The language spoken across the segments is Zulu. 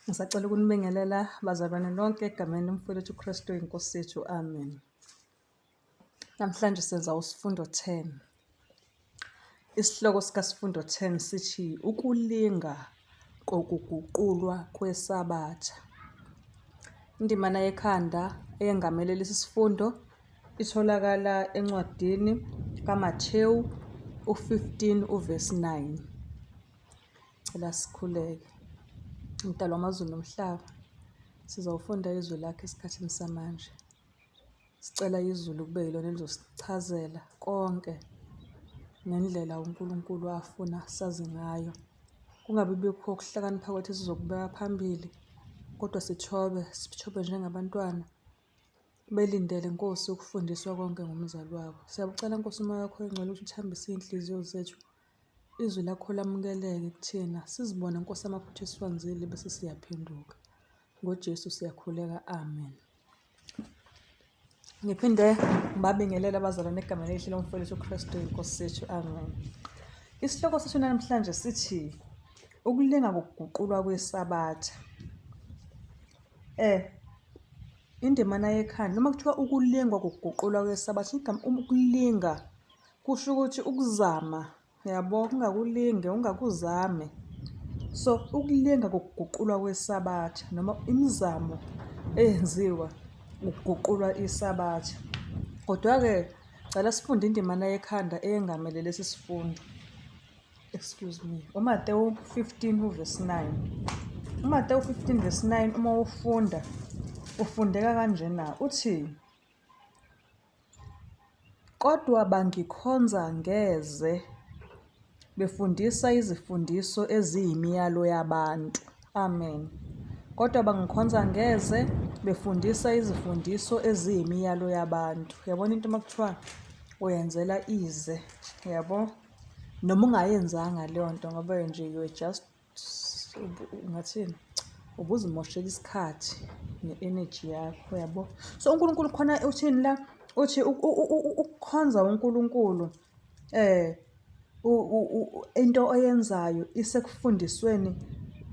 Ngisacela ukunibingelela bazalwane lonke egameni lomfowethu uKristu inkosi yethu, amen. Namhlanje senza usifundo 10. Isihloko sikasifundo 10 sithi ukulinga kokuguqulwa kweSabatha. Indimana yekhanda eyengamele lesi sifundo itholakala encwadini kaMathewu 15 uvesi 9. Cela sikhuleke. Mdali wamazulu nomhlaba, sizawufunda izwi lakhe esikhathini samanje. Sicela izulu kube yilona elizosichazela konke ngendlela uNkulunkulu afuna sazi ngayo. Kungabi bikho ukuhlakanipha kwethu sizokubeka phambili, kodwa sithobe njengabantwana belindele Nkosi ukufundiswa konke ngumzali wabo. Siyabucela Nkosi umoya wakho engcwele ukuthi uthambise iy'nhliziyo zethu, izwi lakho lamukeleke kuthina, sizibone Nkosi amaphutha esiwenzile bese siyaphenduka. NgoJesu siyakhuleka, amen. Ngiphinde ngibabingelele abazalwane egameni elihle lomfowethu uKristu inkosi yethu, amen. Isihloko sethu namhlanje sithi ukulinga kokuguqulwa kweSabatha. Indimana yekhanda noma kuthiwa ukulingwa kokuguqulwa kweSabatha, ukulinga kusho ukuthi ukuzama, yabo, ungakulinge, ungakuzame. So ukulinga kokuguqulwa kweSabatha noma imizamo eyenziwa ukuguqulwa iSabatha. Kodwa-ke cela sifunde indimana yekhanda eyengamele lesi sifundo. uMathewu 15 uvesi 9. uMathewu 15 vesi 9 uma ufunda ufundeka kanjena, uthi kodwa bangikhonza ngeze befundisa izifundiso eziyimiyalo yabantu. Amen. Kodwa bangikhonza ngeze befundisa izifundiso eziyimiyalo yabantu. Yabona into makuthiwa uyenzela ize, yabo, noma ungayenzanga leyo nto ngoba nje you just ngathini, ubuzimoshela isikhathi ne-energy yakho, yabo. So uNkulunkulu khona uthini la, uthi ukukhonza uNkulunkulu into oyenzayo isekufundisweni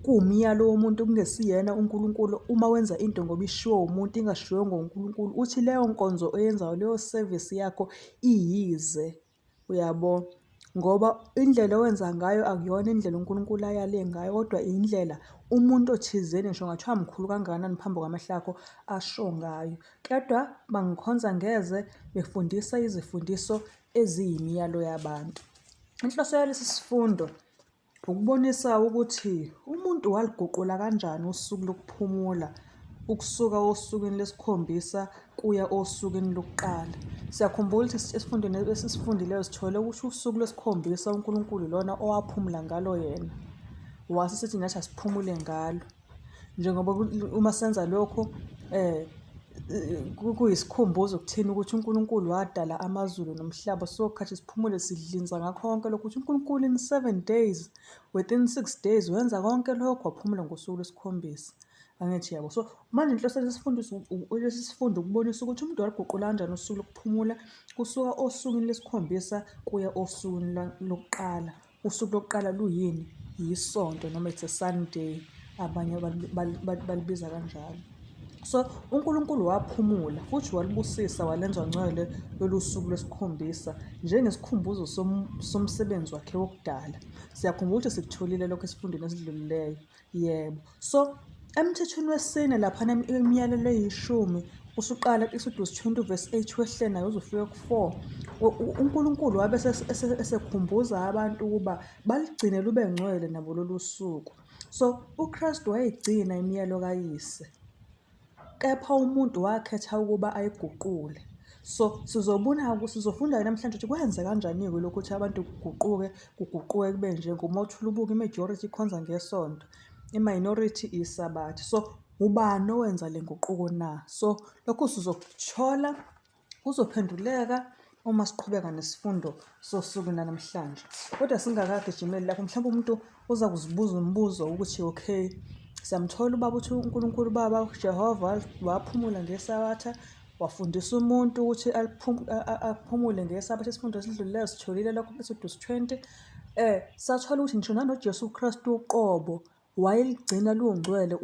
kuwumyalo womuntu kungesiyena uNkulunkulu. Uma wenza into ngoba ishiwo umuntu ingashiwo nguNkulunkulu, uthi leyo nkonzo oyenzayo, leyo service yakho iyize, uyabo, ngoba indlela owenza ngayo akuyona indlela uNkulunkulu ayale ngayo, kodwa indlela umuntu othizeni ngisho ngathiwa mkhulu kangakanani phambi kwamehlo akho asho ngayo. Kodwa bangikhonza ngeze befundisa izifundiso eziyimiyalo yabantu. Inhloso yalesi sifundo ukubonisa ukuthi umuntu waliguqula kanjani usuku lokuphumula ukusuka osukwini lesikhombisa kuya osukwini lokuqala. Siyakhumbula ukuthi esifundweni esisifundileyo sithole ukuthi usuku lesikhombisa uNkulunkulu lona owaphumula ngalo yena, wasisithi nathi asiphumule ngalo. Njengoba uma senza lokho kuyisikhumbuzo kuthina ukuthi uNkulunkulu wadala amazulu nomhlaba, so khathi siphumule sidlinza ngakho konke lokho, ukuthi uNkulunkulu in 7 days, within 6 days wenza konke lokho, waphumula ngosuku lwesikhombisa. Angithi yabo. So manje inhloso lesi sifundo ukubonisa ukuthi umuntu waliguqula kanjani usuku lokuphumula kusuka osukwini lesikhombisa kuya osukwini lokuqala. Usuku lokuqala luyini? Yisonto noma it's a Sunday, abanye balibiza kanjalo. So uNkulunkulu waphumula futhi walibusisa walenza ngcwele lolu suku lwesikhombisa njengesikhumbuzo somsebenzi wakhe wokudala. Siyakhumbula ukuthi sikutholile lokho esifundweni esidlulileyo, yebo. So emthethweni wesine laphana imiyalelo eyishumi usuqala Exodus 20 verse 8 wehle nayo uzofika ku4, uNkulunkulu wabe esekhumbuza abantu ukuba baligcine lube ngcwele nabo lolu suku. So uKristu wayigcina imiyalo kayise, kepha umuntu wakhetha ukuba ayiguqule. So sizofunda namhlanje ukuthi kwenze kanjani-ke lokhu ukuthi abantu kuguquke kube nje, ngoba uthula ubuka i-majority ikhonza ngesonto, i-minority iSabatha. So ubani owenza le nguquko na? So lokhu sizokuthola kuzophenduleka uma siqhubeka nesifundo sosuku namhlanje. Kodwa singakagijimeli lapho, mhlawumbe umuntu uza kuzibuza umbuzo ukuthi okay, siyamthola ubaba uthi uNkulunkulu Baba Jehova waphumula ngeSabatha, wafundisa umuntu ukuthi aphumule ngeSabatha. Isifundo esidlulileyo sitholile lokho Exodus 20. Sathola ukuthi ngisho nanoJesu Kristu uqobo wayeligcina lungcwele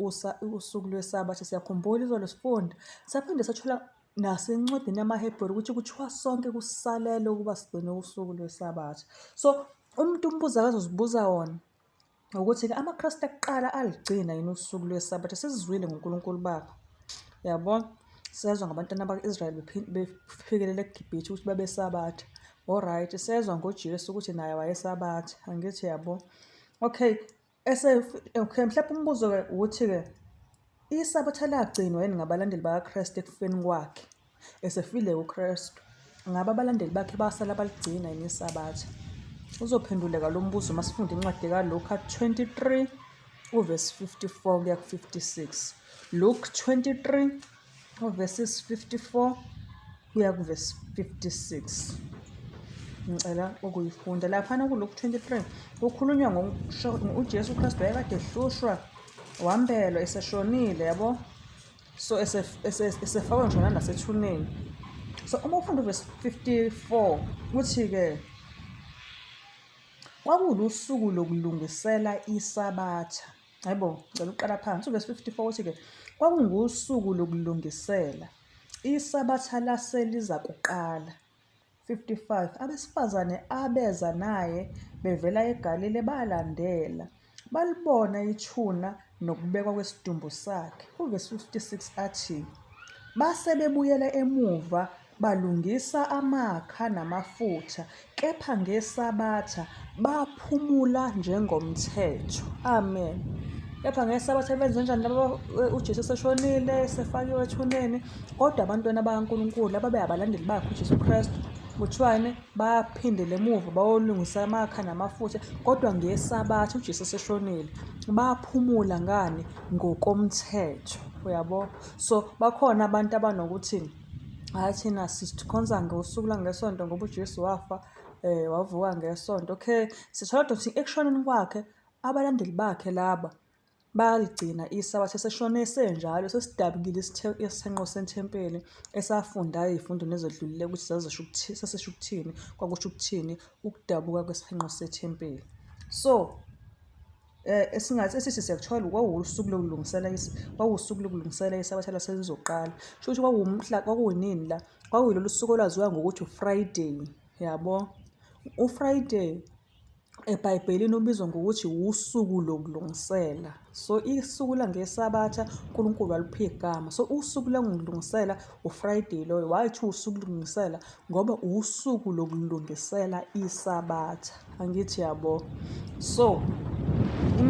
usuku lweSabatha. Siyakhumbula izolo sifunda, saphinde sathola nasencwadini yamaHebheru ukuthi kuthiwa sonke kusalele ukuba sigcine usuku lweSabatha. So umuntu umbuzo akazozibuza wona ukuthi-ke amaKristu akuqala aligcina yini usuku lweSabatha. Sesizwile ngoNkulunkulu babo, yabona, sezwa ngabantwana bakwa-Israyeli befikelele eGibhithe ukuthi babesabatha. Alright, sezwa ngoJesu ukuthi naye wayesabatha, angithi yabo. Okay, mhlawumbe umbuzo-ke ukuthi-ke iSabatha lagcinwa yini ngabalandeli bakaKristu ekufeni kwakhe? Esefile uKristu, ngabe abalandeli bakhe basala baligcina yini iSabatha? Uzophenduleka lo mbuzo uma sifunda incwadi kaLuka 23 uvesi 54 kuya ku-56. Luke 23 uverses 54 kuya kuvesi 56. Ngicela ukuyifunda laphana kuLuke 23 kukhulunywa uJesu Kristu wayekade ehlushwa, wambelwa, eseshonile, yabo. So esefakwe ngisho nasethuneni. So uma ufunda uvesi 54 uthi-ke kwakulusuku lokulungisela iSabatha. Hayibo, ngicela uqala phansi. Uvesi 54 uthi-ke kwakungusuku lokulungisela iSabatha laseliza kuqala. 55 abesifazane abeza naye bevela eGalile balandela, balibona ithuna nokubekwa kwesidumbu sakhe. Uvesi 56 athi base bebuyela emuva balungisa amakha namafutha, kepha ngeSabatha baphumula njengomthetho. Amen. Kepha ngeSabatha benze njani labo? uJesu eseshonile, sefakiwe ethuneni, kodwa abantwana bakaNkulunkulu ababe abalandeli bakhe uJesu Kristu kuthiwani baphindele emuva bayolungisa amakha namafutha, kodwa ngeSabatha uJesu eseshonile baphumula ngani? Ngokomthetho, uyabo. So bakhona abantu abanokuthi hayi thina sisikhonza ngosuku langesonto ngoba uJesu wafa wavuka ngesonto. Okay, sithola ukuthi ekushoneni kwakhe abalandeli bakhe laba baligcina iSabatha. Eseshone senjalo sesidabukile isithenqo sethempeli esafunda izifundweni ezedlulile ukuthi sasesho ukuthini, kwakusho ukuthini ukudabuka kwesithenqo sethempeli. So esingathi esithi siyakuthola kwawusuku lokulungisela iSabatha laselizoqala. Sho ukuthi kwakuyinini la? Kwakuyilolu suku olwaziwa ngokuthi uFriday, yabo. uFriday eBhayibhelini ubizwa ngokuthi usuku lokulungisela. So isuku langeSabatha uNkulunkulu walipha igama. So usuku lokulungisela uFriday loyo. Wayithi usuku lokulungisela ngoba usuku lokulungisela iSabatha, angithi yabo. So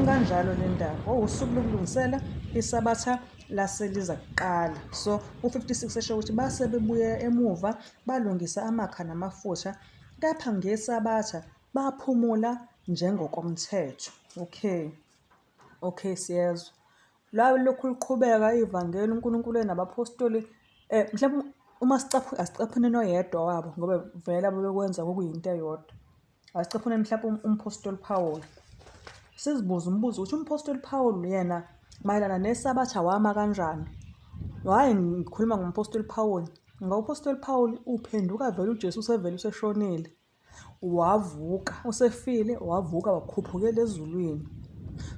kanjalo le ndaba usuku lokulungisela iSabatha laseliza kuqala. So u56 esho ukuthi base bebuye emuva balungisa amakha namafutha, kepha ngeSabatha baphumula njengokomthetho. Okay, siyezwa. La lokhu liqhubeka ivangeli uNkulunkulu nabapostoli mhlawumbe uma asicaphuneni oyedwa wabo ngoba vele babekwenza kokuyinto eyodwa. Asicaphuneni mhlawumbe umpostoli Paul. Sizibuza umbuzo ukuthi umpostoli Paul yena mayelana neSabatha wama kanjani? Hayi, ngikhuluma ngompostoli Paul. Ngopostoli Paul uphenduka vele uJesu usevele useshonile, wavuka, usefile, wavuka, wakhuphukela ezulwini.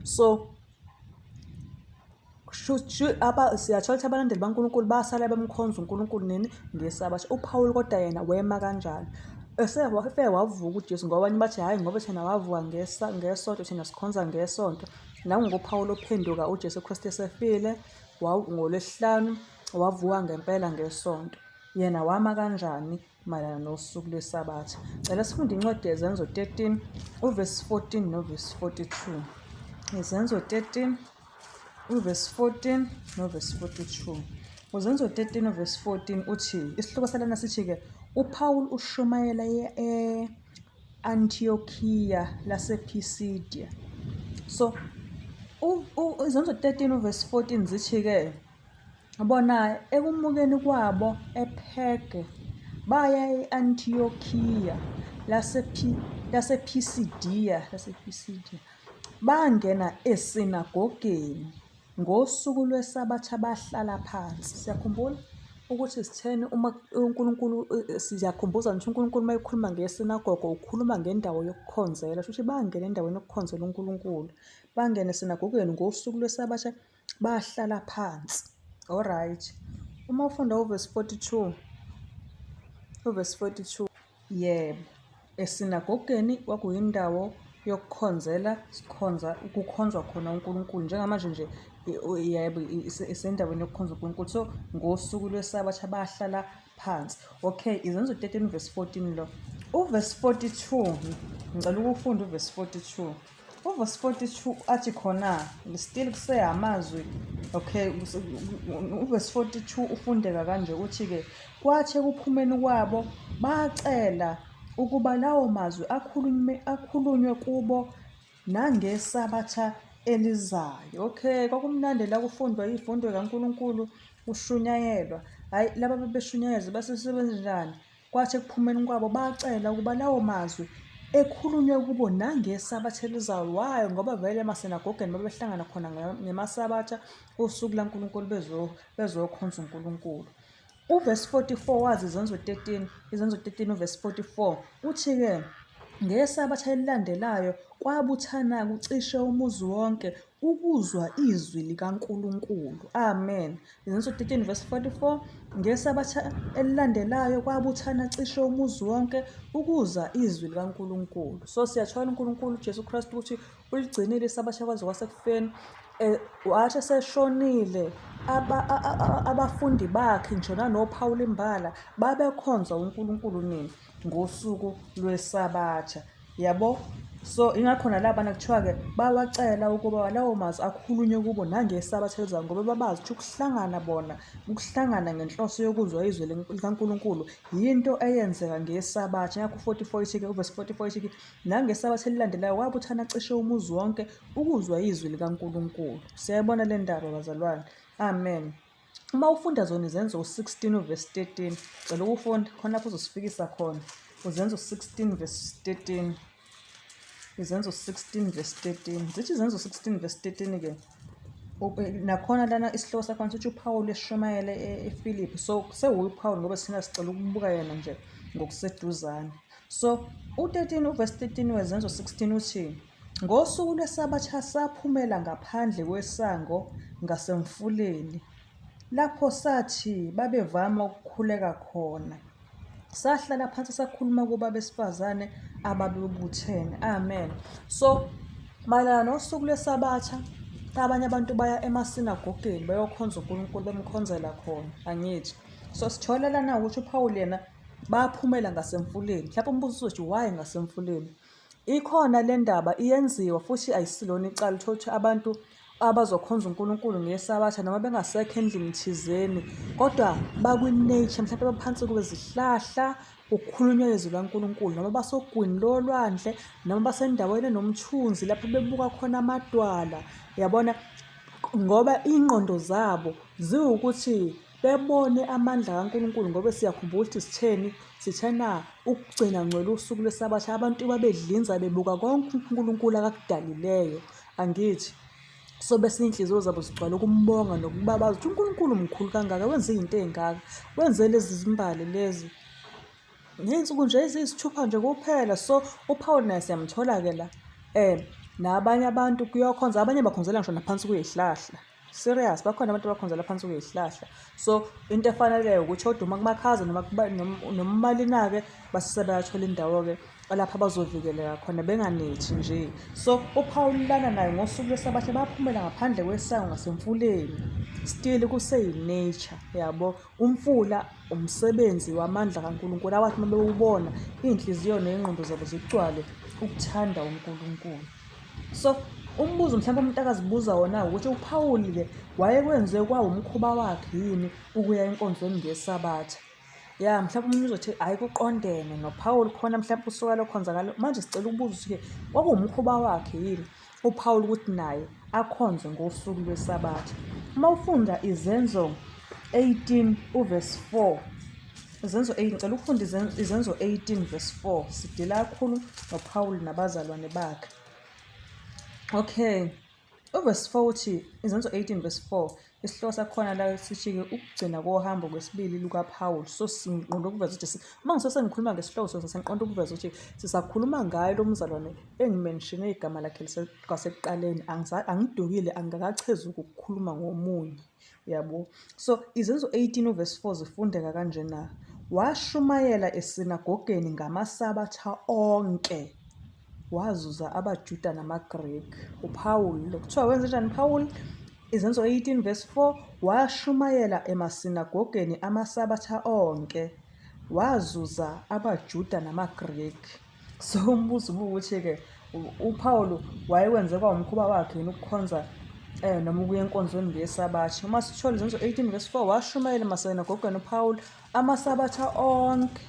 So siyathola ukuthi abalandeli baNkulunkulu basala bemkhonza uNkulunkulu nini? NgeSabatha. uPaul kodwa yena wema kanjani? Wavuka uJesu ngoba abanye bathi hayi ngoba thina wavuka ngesonto thina sikhonza ngesonto. NangoPaul ophenduka uJesu Kristu esefile ngoLwesihlanu wavuka ngempela ngesonto. Yena wama kanjani mayelana nosuku lweSabatha? Cela sifunde incwadi yeZenzo 13 uvesi 14 novesi 42. iZenzo 13 uvesi 14 novesi 42. uZenzo 13 uvesi 14 uthi, isihloko salana sithi-ke uPaul ushumayela e-Antiochiya lasePisidia. So iZenzo 13 uvesi 14 zithi-ke bona ekumukeni kwabo ePhege baya e-Antiochiya lasePisidia bangena esinagogeni ngosuku lweSabatha bahlala phansi. Siyakhumbula ukuthi sitheni uma uNkulunkulu siyakhumbuza nje uNkulunkulu uma ekhuluma ngesinagogo ukhuluma ngendawo yokukhonzela. Shuthi bangena endaweni yokukhonzela uNkulunkulu bangene esinagogeni ngosuku lweSabatha bahlala phansi. Alright. Uma ufunda uverse 42, yebo, esinagogeni kwakuyindawo yokukhonzela, kukhonzwa khona uNkulunkulu. Njengamanje nje yebo isendaweni yokukhonza uNkulunkulu. So ngosuku lweSabatha bahlala phansi. Okay, Izenzo 13 verse 14 lo. Uverse 42, ngicela ukufunda uverse 42. Uverse 42 athi khona still kuseyamazwi. Okay, uverse 42 ufundeka kanje ukuthi-ke kwathi ekuphumeni kwabo bacela ukuba lawo mazwi akhulunywe kubo nangeSabatha elizayo. Okay, kwakumnandi la kufundwa izifundo kaNkulunkulu kushunyayelwa. Hayi laba bebeshunyayeza basesebenza njani? Kwathi ekuphumeni kwabo bacela ukuba lawo mazwi ekhulunywe kubo nangeSabatha elizayo. Wayo ngoba vele emasinagogeni babehlangana khona ngemaSabatha usuku laNkulunkulu bezokhonza uNkulunkulu. Uverse 44 wazi Izenzo 13 uverse 44 uthi-ke ngeSabatha elilandelayo kwabuthana kucishe umuzi wonke ukuzwa izwi likaNkulunkulu. Amen. Izenzo 13 verse 44 ngeSabatha elilandelayo kwabuthana cishe umuzi wonke ukuzwa izwi likaNkulunkulu. So siyathola uNkulunkulu Jesu Kristu ukuthi uligcinile iSabatha kwaze kwasekufeni. Wathi seshonile abafundi bakhe ngisho nanoPawulu imbala babekhonza uNkulunkulu nini ngosuku lweSabatha. Yabo, so ingakho nalabana kuthiwa-ke bawacela ukuba lawo mazwi akhulunywe kubo nangeSabatha elizayo ngoba babazi ukuthi ukuhlangana ngenhloso yokuzwa izwi likaNkulunkulu yinto eyenzeka ngeSabatha. Ngakho 44 ithi-ke uverse 44 ithi-ke nangeSabatha elilandelayo wabuthana cishe umuzi wonke ukuzwa izwi likaNkulunkulu. Siyayibona le ndaba bazalwane. Amen. Uma ufunda zona Izenzo 16 uverse 13, cela ukufunda khona lapho uzosifikisa khona. Izenzo 16 verse 13. Izenzo 16 verse 13. Zithi Izenzo 16 verse 13-ke. Nakhona lana isihloko sakhona sithi uPawulu eshumayele eFilipi. So sewuPawulu ngoba sina sicela ukubuka yena nje ngokuseduzane. So u13 uverse 13 weZenzo 16 uthi ngosuku lweSabatha saphumela ngaphandle kwesango ngasemfuleni lapho sathi babevama ukukhuleka khona. Sahlala phansi sakhuluma kuba besifazane ababebuthene. Amen. So malana nosuku lweSabatha abanye abantu baya emasinagogeni bayokhonza uNkulunkulu bemkhonzela khona. Angithi. So sithola lana ukuthi uPawulu yena baphumela ngasemfuleni. Mhlawumbe umbuzo uthi why ngasemfuleni? Ikhona le ndaba iyenziwa futhi ayisilona icala ukuthi abantu abazokhonza uNkulunkulu ngeSabatha noma bengasekho endlini thizeni kodwa bakwi-nature mhlawumbe baphansi kwezihlahla ukukhulunywa izwi likaNkulunkulu noma basogwini lolwandle noma basendaweni enomthunzi lapho bebuka khona amadwala. Yabona, ngoba ingqondo zabo ziwukuthi bebone amandla kaNkulunkulu ngoba siyakhumbula ukuthi sithena ukugcina ngcwele usuku lweSabatha abantu babedlinza bebuka konke uNkulunkulu akakudalileyo. Angithi. So bese inhliziyo zabo zigcwala ukumbonga nokubabaza ukuthi uNkulunkulu mkhulu kangaka wenza izinto ezingaka. Wenze lezi zimbali lezi. Ngensuku nje eziyisithupha nje kuphela. So uPawulu naye siyamthola-ke la. Nabanye abantu kuyokhonza abanye bakhonzela ngisho naphansi kwezihlahla. Serious, bakhona abantu abakhonzela phansi kwezihlahla. So into efaneleyo ukuthi oduma kumakhaza noma malina-ke basebeyathola indawo-ke lapha bazovikeleka khona benganethi nje. So uPawulu lana naye ngosuku lweSabatha baphumela ngaphandle kwesango ngasemfuleni. Still kuseyi-nature. Yabo, umfula umsebenzi wamandla kaNkulunkulu awathi uma bewubona iy'nhliziyo ney'ngqondo zabo zigcwale ukuthanda uNkulunkulu. So umbuzo mhlawumbe umuntu akazibuza wona ukuthi uPawulu-ke wayekwenze kwawumkhuba wakhe yini ukuya enkonzweni ngeSabatha. Ya mhlawumbe umuntu uzothi hayi kuqondene noPawulu khona mhlawumbe usuka lokhonza ngalo. Manje sicela ukubuza ukuthi-ke kwakuwumkhuba wakhe yini uPawulu ukuthi naye akhonze ngosuku lweSabatha. Uma ufunda Izenzo 18 uverse 4. Izenzo 18 ngicela ukufunda Izenzo 18 verse 4. Sidila kakhulu noPawulu nabazalwane bakhe. Okay. Uverse 4 uthi, izenzo 18 verse 4, isihloko sakhona la sithi-ke ukugcina kohambo kwesibili lukaPawulu. So sinqonda ukuveza ukuthi uma ngikhuluma ngesihloko sengiqonda ukuveza ukuthi sisakhuluma ngayo lo mzalwane engimenshine igama lakhe kwasekuqaleni, angidukile, angakachezuki ukukhuluma ngomunye, yabo. So izenzo 18 uverse 4 zifundeka kanje na, washumayela esinagogeni ngamasabatha onke, wazuza abaJuda namaGreki. uPawulu kuthiwa wenze njani uPawulu? Izenzo 18 verse 4, washumayela emasinagogeni amasabatha onke, wazuza abaJuda namaGreki. So umbuzo ukuthi-ke uPawulu wayewenze kwawumkhuba wakhe yini ukukhonza noma ukuya enkonzweni ngesabatha? Uma sithola izenzo 18 verse 4, washumayela emasinagogeni uPawulu amasabatha onke.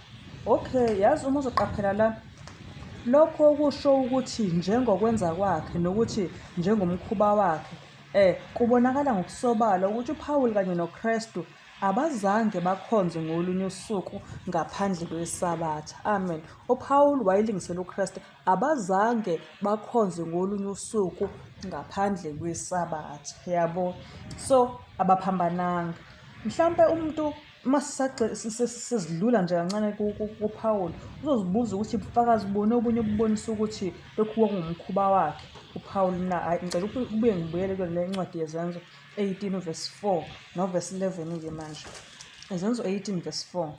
Okay, yazi uma uzoqaphela la, lokho kusho ukuthi njengokwenza kwakhe nokuthi njengomkhuba wakhe kubonakala ngokusobala ukuthi uPawulu kanye noKristu abazange bakhonze ngolunye usuku ngaphandle kwesabatha. Amen. uPawulu wayelingisela uKristu, abazange bakhonze ngolunye usuku ngaphandle kwesabatha, yabo. So abaphambananga. Mhlawumbe umuntu masizidlula nje kancane kuPawulu, uzozibuza ukuthi ubufakazi bone obunye bubonisa ukuthi lokhu kwakungumkhuba wakhe uPawulu na. Ngicela ubuye ngibuyele kule ncwadi yezenzo 18 verse 4 noverse 11-ke manje. Izenzo 18 verse 4,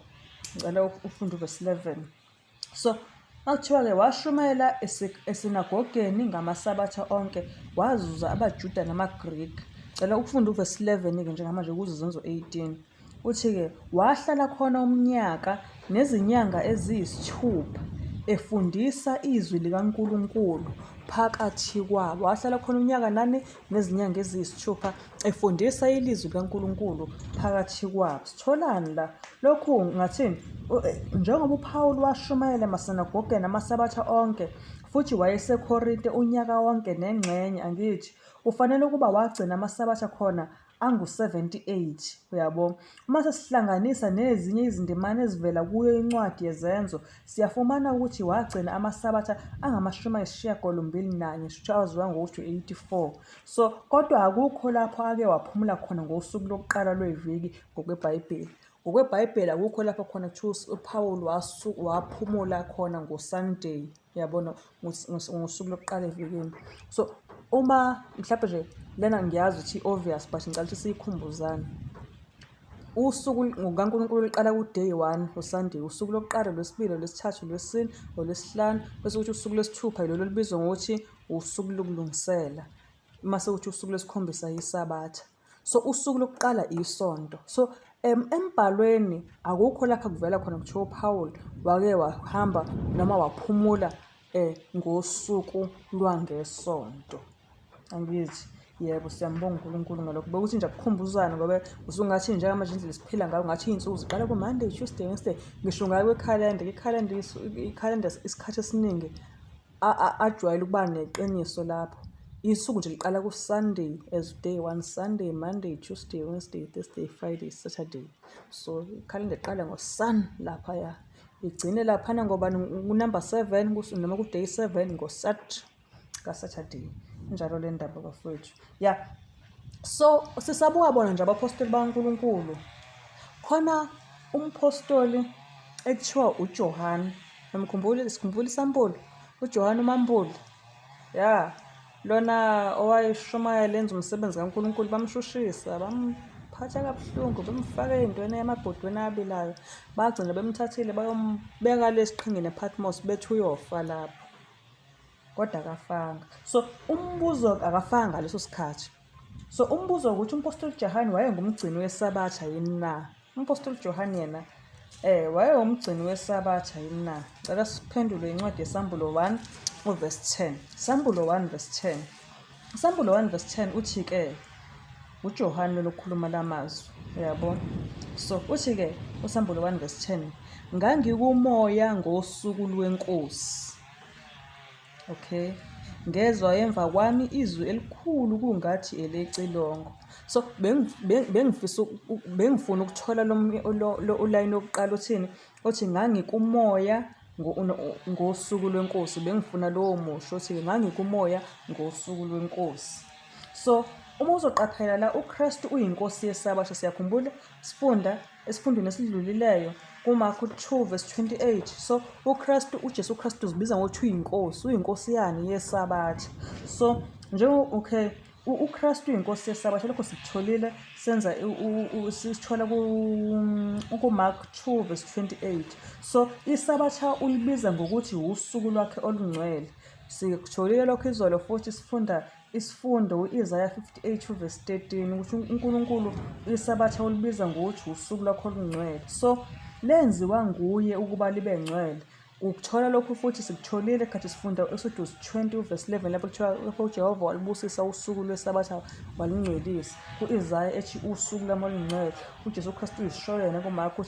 ngicela ufunde uverse 11. So makuthiwa-ke washumayela esinagogeni ngamasabatha onke, wazuza abaJuda namaGreki. Ngicela ukufunda uverse 11-ke njengamanje kuzo izenzo 18. Uthi-ke wahlala khona umnyaka nezinyanga eziyisithupha efundisa izwi likaNkulunkulu phakathi kwabo. Wahlala khona umnyaka nani nezinyanga eziyisithupha efundisa ilizwi likaNkulunkulu phakathi kwabo. Sitholani la? Lokhu ngathini? Njengoba uPawulu washumayela emasinagogeni amasabatha onke futhi wayeseKorinte unyaka wonke nengxenye, angithi ufanele ukuba wagcina amasabatha khona angu-78, uyabo. Uma sesihlanganisa nezinye izindimane ezivela kuyo incwadi yezenzo, siyafumana ukuthi wagcina amasabatha angama-81, aziwa ngokuthi 84. So kodwa akukho lapho ake waphumula khona ngosuku lokuqala lweviki ngokweBhayibheli. NgokweBhayibheli akukho lapho khona kuthiwa uPawulu waphumula khona ngoSunday, yabona, ngosuku lokuqala evikini. So uma mhlawumbe nje lena ngiyazi ukuthi obvious, but ngicela ukuthi siyikhumbuzane. Usuku ngokaNkulunkulu liqala ku-day 1 uSunday, usuku lokuqala, lwesibili, olwesithathu, olwesine, olwesihlanu, bese kuthi usuku lwesithupha yilolo olubizwa ngokuthi usuku lokulungisela, mase kuthi usuku lwesikhombisa iSabatha. So usuku lokuqala isonto. So embhalweni akukho lapha kuvela khona kuthiwa uPawulu wake wahamba noma waphumula ngosuku lwangesonto, angithi. Yebo, siyambonga uNkulunkulu ngalokho. Bekuthi nje akukhumbuzana ngoba usungathi njengamanje indlela siphila ngayo ngathi iy'nsuku ziqala ku-Monday, Tuesday, Wednesday. Ngisho ngayo kwekhalenda, ikhalenda isikhathi esiningi ajwayele ukuba neqiniso lapho. Isuku nje liqala ku-Sunday as day 1, Sunday, Monday, Tuesday, Wednesday, Thursday, Friday, Saturday. So ikhalenda iqala ngo-sun laphaya, igcine laphana ngoba unumber 7 noma ku-day 7 ka-Saturday. Njalo le ndaba bafowethu. Yeah. So sisabuka bona nje abapostoli bakaNkulunkulu. Khona umpostoli ekuthiwa uJohane. Sikhumbula isampula, uJohane uMampuli. Yeah. Lona owayeshumayela enza umsebenzi kaNkulunkulu, bamshushisa, bamphatha kabuhlungu, bemfaka ey'ntweni emabhodweni abilayo. Bagcina bemthathile bayombeka lesiqhingini ePatmos, bethi uyofa lapho, kodwa akafanga. So umbuzo akafanga ngaleso sikhathi. So umbuzo ukuthi umpostoli Johane wayengumgcini wesabatha yini na? Umpostoli Johane yena wayengumgcini wesabatha yini na? Cela siphendule incwadi yesambulo 1 verse 10. Sambulo 1 verse 10. Sambulo 1 verse 10 uthi-ke uJohane lokukhuluma lamazwi, uyabona. So uthi-ke usambulo 1 verse 10, ngangikumoya ngosuku lweNkosi. Okay, ngezwa emva kwami izwi elikhulu kungathi elecilongo. So bengifuna ukuthola lo ulayini wokuqala uthini, uthi ngangikumoya ngosuku lweNkosi. Bengifuna lowo musho uthi ngangikumoya ngosuku lweNkosi. So uma uzoqaphela la uKristu uyinkosi yesabatha, siyakhumbula esifundweni esidlulileyo kuMarku 2:28. So uJesu Kristu uzibiza ngokuthi uyinkosi yani yesabatha. So uKristu uyinkosi yesabatha, lokho sikutholile senza sisithola kuMarku 2:28. So iSabatha ulibiza ngokuthi usuku lwakhe olungcwele. Sikutholile lokho izolo futhi sifunda Isifundo Isaiah 58:13 ukuthi uNkulunkulu iSabatha ulibiza ngokuthi usuku lwakhe olungcwele. So lenziwa nguye ukuba libe ngcwele. Ukuthola lokho futhi sikutholile kade sifunda Exodus 20:11 lapho uJehova walibusisa usuku lweSabatha walingcwelisa. U-Isaiah ethi usuku lami olungcwele. uJesu Kristu uyishoyo yena kuMarku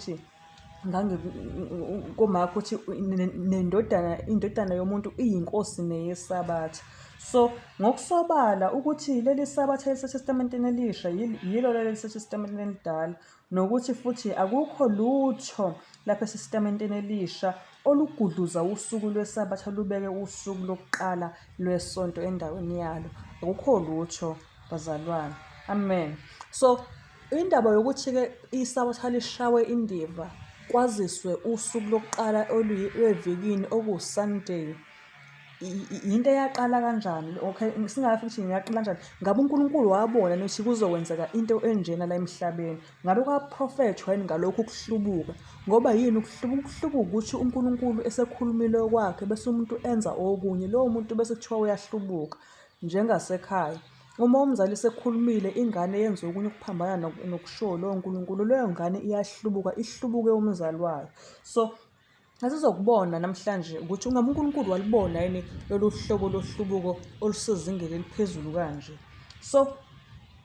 ukuthi indodana yomuntu iyinkosi neyeSabatha. So ngokusobala ukuthi leli Sabatha eliseTestamenteni Elisha yilo leli eliseTestamenteni Elidala, nokuthi futhi akukho lutho lapha eTestamenteni Elisha olugudluza usuku lweSabatha lubeke usuku lokuqala lwesonto endaweni yalo. Akukho lutho, bazalwane. Amen. So indaba yokuthi-ke iSabatha lishawe indiva kwaziswe usuku lokuqala olwevikini okuwuSunday, into eyaqala kanjani? Okay, singafiki ukuthi ngiyaqala kanjani. Ngabe uNkulunkulu wabona ukuthi kuzokwenzeka into enjena la emhlabeni? Ngabe kwaprofethwa yini ngalokhu ukuhlubuka? Ngoba yini ukuhlubuka ukuthi uNkulunkulu esekhulumile kwakhe bese umuntu enza okunye, lowo muntu bese kuthiwa uyahlubuka. Njengasekhaya, uma umzali sekhulumile ingane yenza okunye ukuphambana nokusho lowo Nkulunkulu, leyo ngane iyahlubuka, ihlubuke umzali wayo. So asizokubona namhlanje ukuthi ungabe uNkulunkulu walibona yini lolu hlobo lohlubuko olusezingeni eliphezulu kanje. So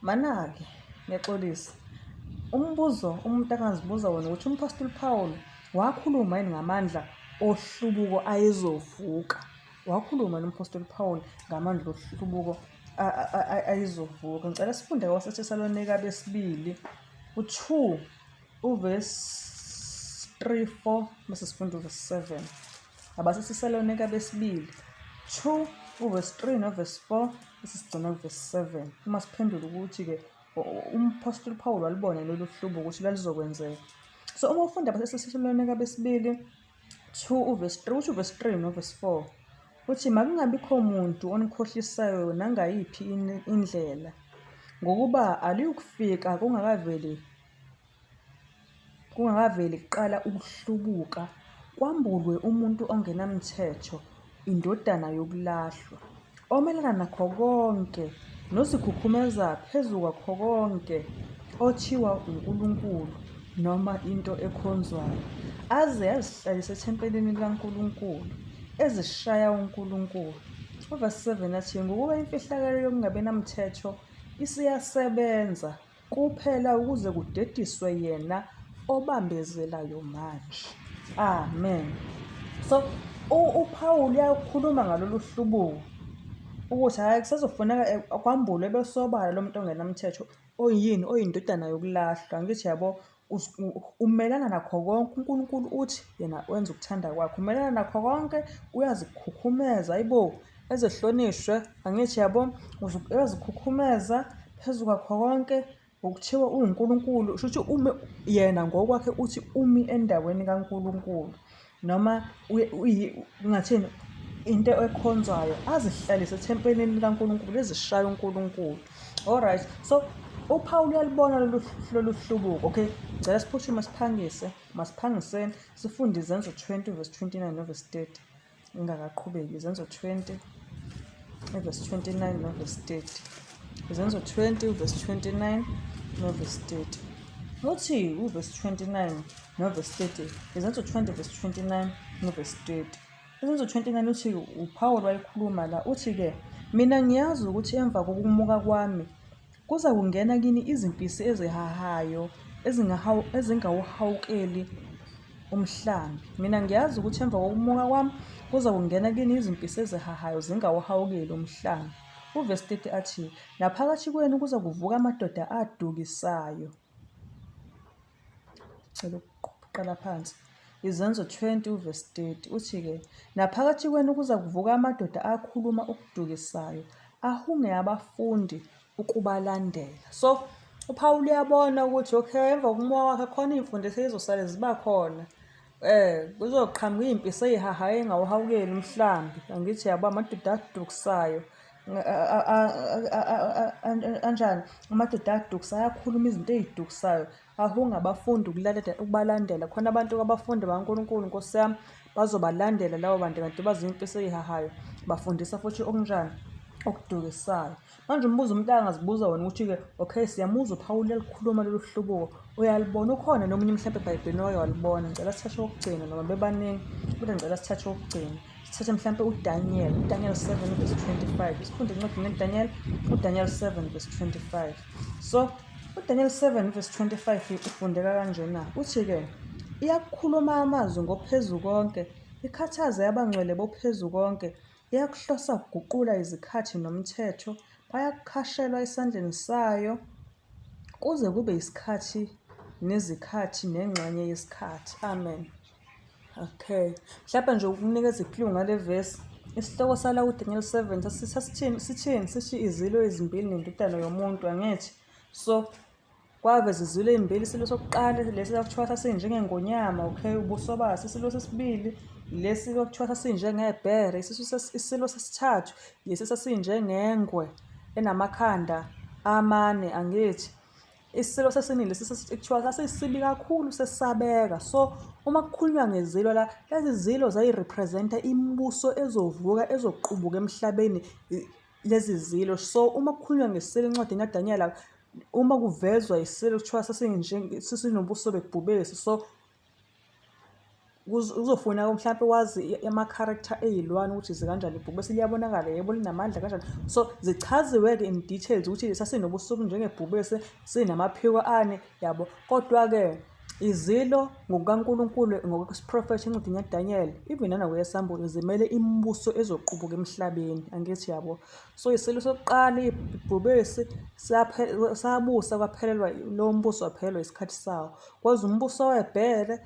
mana-ke ngiyaxolisa umbuzo umuntu angazibuza wona ukuthi umpostoli Paul wakhuluma yini ngamandla ohlubuko ayezovuka? Wakhuluma nompostoli Paul ngamandla ohlubuko ayezovuka? Ngicela sifunde kwaseThesalonika besibili 2 uverse 3-4 bese sifunda uverse 7. AbaseThesalonika besibili 2 uverse 3 noverse 4 bese sigcina uverse 7. Uma siphendula ukuthi-ke umpostoli Paul walibona lolu hlubo ukuthi lalizokwenzeka. So uma ufunda AbaseThesalonika besibili 2 uverse 3 uthi uverse 3 noverse 4 uthi makungabikho muntu onikhohlisayo nangayiphi indlela, ngokuba aliyukufika kungakaveli kuqala ukuhlubuka kwambulwe umuntu ongenamthetho, indodana yokulahlwa, omelana nakho konke nozikhukhumeza phezu kwakho konke othiwa uNkulunkulu noma into ekhonzwayo, aze yazihlalisa ethempelini likaNkulunkulu ezishaya uNkulunkulu. Uverse 7 athi ngokuba imfihlakalo yokungabi namthetho isiyasebenza kuphela ukuze kudediswe yena obambezelayo manje. Amen. So uPaul uyakhuluma ngalolu hlubuko ukuthi hayi kusezofuneka kwambulwe besobala lo muntu ongenamthetho oyindodana yokulahlwa. Ngithi yabo umelana nakho konke, uNkulunkulu uthi yena wenza ukuthanda kwakhe, umelana nakho konke, uyazikhukhumeza, ayibo ezehlonishwe. Angithi yabo uyazikhukhumeza phezu kwakho konke ukuthiwa uNkulunkulu, shuthi ume yena ngokwakhe uthi umi endaweni kaNkulunkulu, noma ngathini into ekhonzayo, azihlalise ethempelini likaNkulunkulu ezishaya uNkulunkulu. Alright, so uPaul uyalibona lolu hlubuko. Okay, ngicela siphuthume masiphangiseni sifunde izenzo 20 verse 29 noverse 30. Ingakaqhubeki izenzo 20 verse 29 noverse 30. Izenzo 20 verse 29 noverse 30. Uthi uverse 29 noverse 30. Izenzo 20 verse 29 noverse 30. Izenzo 29 uthi uPaul wayikhuluma la uthi-ke, mina ngiyazi ukuthi emva kokumuka kwami kuza kungena kini izimpisi ezihahayo ezingawuhawukeli umhlambi. Mina ngiyazi ukuthi emva kokumuka kwami kuza kungena kini izimpisi ezihahayo zingawuhawukeli umhlambi. Uverse 30 athi naphakathi kwenu kuza kuvuka amadoda adukisayo. Cela ukuqala phansi. Izenzo 20 uverse 30 uthi-ke naphakathi kwenu kuza kuvuka amadoda akhuluma okudukisayo, ahunge abafundi ukubalandela. So uPhawuli uyabona ukuthi okay, emva kokumoya wakhe khona iy'mfundiso ey'zosale ziba khona. Kuzoqhamuka iy'mpisi ey'hahayo engawuhawukeli umhlambi. Angithi yabo amadoda adukisayo. Anjani? Amadoda adukisayo ayakhuluma izinto ey'dukisayo. Ahunga abafundi ukubalandela. Khona abantu abafundi bakaNkulunkulu, Nkosi yami, bazobalandela labo bantu kanti baziy'mpisi ey'hahayo. Bafundisa futhi okunjani? Okudukisayo. Manje umbuzo umuntu angazibuza wona ukuthi-ke okay, siyamuzwa uPhawuli elikhuluma lolu hlubuko. Uyalibona ukhona nomunye mhlawumbe eBhayibhelini oke walibona? Ngicela sithathe okugcina noma bebaningi, kodwa ngicela sithathe okugcina. Sithathe mhlawumbe uDaniel 7:25. Isifunde incwadi ngeDaniel, uDaniel 7:25. So uDaniel 7:25 ufundeka kanjena. Uthi-ke iyakukhuluma amazwi ngophezu konke, ikhathaze abangcwele bophezu konke, iyakuhlosa ukuguqula izikhathi nomthetho, bayakukhashelwa esandleni sayo, kuze kube isikhathi nezikhathi nengxenye yesikhathi. Amen. Okay, mhlawumbe nje ukunikeza i-clue ngale vesi. Isihloko sala uDaniel 7 sithini? Sithi izilo ezimbili nendodana yomuntu, angithi? So kwaveza izilo ey'mbili. Isilo sokuqala lesi kuthiwa sasinjengengonyama, okay, ubuso baso. Isilo sesibili lesi kuthiwa sasinjengebhere. Isilo sesithathu lesi sasinjengengwe enamakhanda amane, angithi? Isilo sesine lesi kuthiwa sasisibi kakhulu, sesabeka. So uma kukhulunywa ngezilo la, lezi zilo zayirepresenta imibuso ezovuka ezoqubuka emhlabeni, lezi zilo. So uma kukhulunywa ngesilo encwadini kaDaniel, uma kuvezwa isilo kuthiwa sesinobuso bebhubesi. So uzofuna mhlawumbe wazi ama-character ey'lwane ukuthi zikanjani ibhubesi liyabonakala, yebo linamandla kanjani. So zichaziwe-ke in details ukuthi sasinobuso njengebhubesi, sinamaphiko ane, yabo. Kodwa-ke izilo ngokukaNkulunkulu, ngokwesiprofethi encwadini yaDaniel, even nangokwesambulu, zimele imibuso ezoqubuka emhlabeni, angithi yabo. So isilo sokuqala ibhubesi sabusa, kwaphelelwa lowo mbuso, waphelelwa isikhathi sawo. Kwaze umbuso webhere,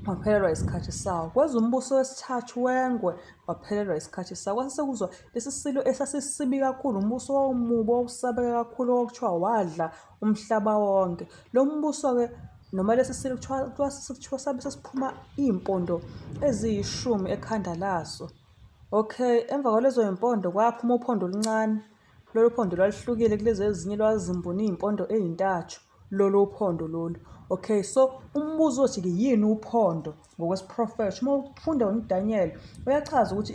waphelelwa isikhathi sawo. Kwaze umbuso wesithathu wengwe, waphelelwa isikhathi sawo. Kwase sekuzwa lesi silo esasisibi kakhulu, umbuso wawumubi, wawusabeka kakhulu, okuthiwa wadla umhlaba wonke. Lo mbuso-ke noma lesi silo kuthiwa sabe sesiphuma iy'mpondo eziyishumi ekhanda laso. Okay, emva kwalezo y'mpondo kwaphuma uphondo oluncane. Lolu phondo lwalihlukile kulezi ezinye lwazimbuna iy'mpondo ey'ntathu. Lolu phondo lolu. Okay, so umbuzo othi-ke yini uphondo ngokwesiprofethi? Uma ufunda uDaniel uyachaza ukuthi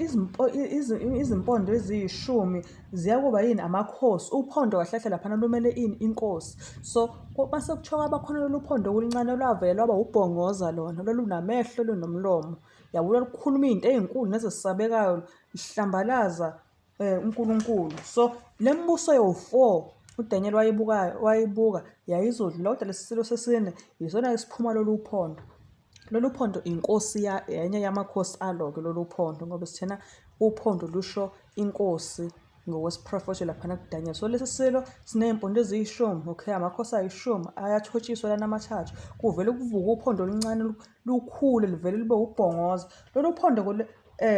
izimpondo eziyishumi ziyakuba yini? Amakhosi. Uphondo kahle laphana lumele ini? Inkosi. So mase kuthiwa kwabakhona lolu phondo oluncane olwavela lwaba ubhongoza, lona lolunamehlo, lunomlomo, yabo, lwalukhuluma iy'nto ey'nkulu nezesabekayo, lihlambalaza uNkulunkulu. So le mbuso yo-4 uDaniel wayibuka yayizodlula, kodwa lesi silo sesine yisona esiphuma lolu phondo. Lolu phondo inkosi enye yamakhosi alo-ke lolu phondo, ngoba sithena uphondo lusho inkosi ngokwesiprofethi laphana kuDaniel. So lesi silo siney'mpondo eziyishumi, okay, amakhosi ayishumi ayathotshiswa lana amathathu. Kuvele kuvuka uphondo oluncane lukhule, livele lube ubhongoza. Lolu phondo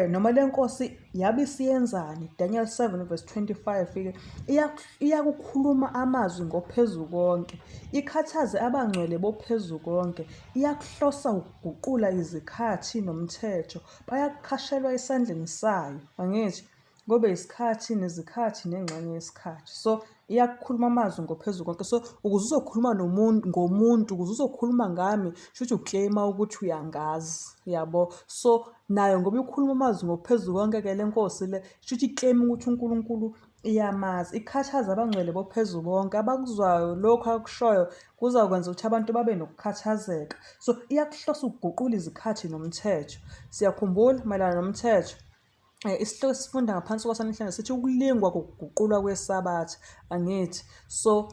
noma le nkosi yabe isiyenzani? Daniel 7:25-ke iyakukhuluma amazwi ngophezu konke, ikhathaze abangcwele bophezu konke, iyakuhlosa ukuguqula izikhathi nomthetho, bayakukhashelwa esandleni sayo, angithi? Ngobe isikhathi nezikhathi nengxenye yesikhathi. So iyakukhuluma amazwi ngophezu konke. So ukuze uzokhuluma ngomuntu, ukuze uzokhuluma ngami, shuthi uclaima ukuthi uyangazi, yabo. So nayo ngoba ikhuluma amazwi ngophezu konke-ke le nkosi le, shuthi iclaima ukuthi uNkulunkulu iyamazi, ikhathaza abangcwele bophezu bonke. Abakuzwayo lokhu akushoyo kuzakwenza ukuthi abantu babe nokukhathazeka. So iyakuhlosa ukuguqula izikhathi nomthetho. Siyakhumbula mayelana nomthetho, isihloko esifunda ngaphansi kwasanamhlanje sithi ukulingwa kokuguqulwa kweSabatha, angithi? So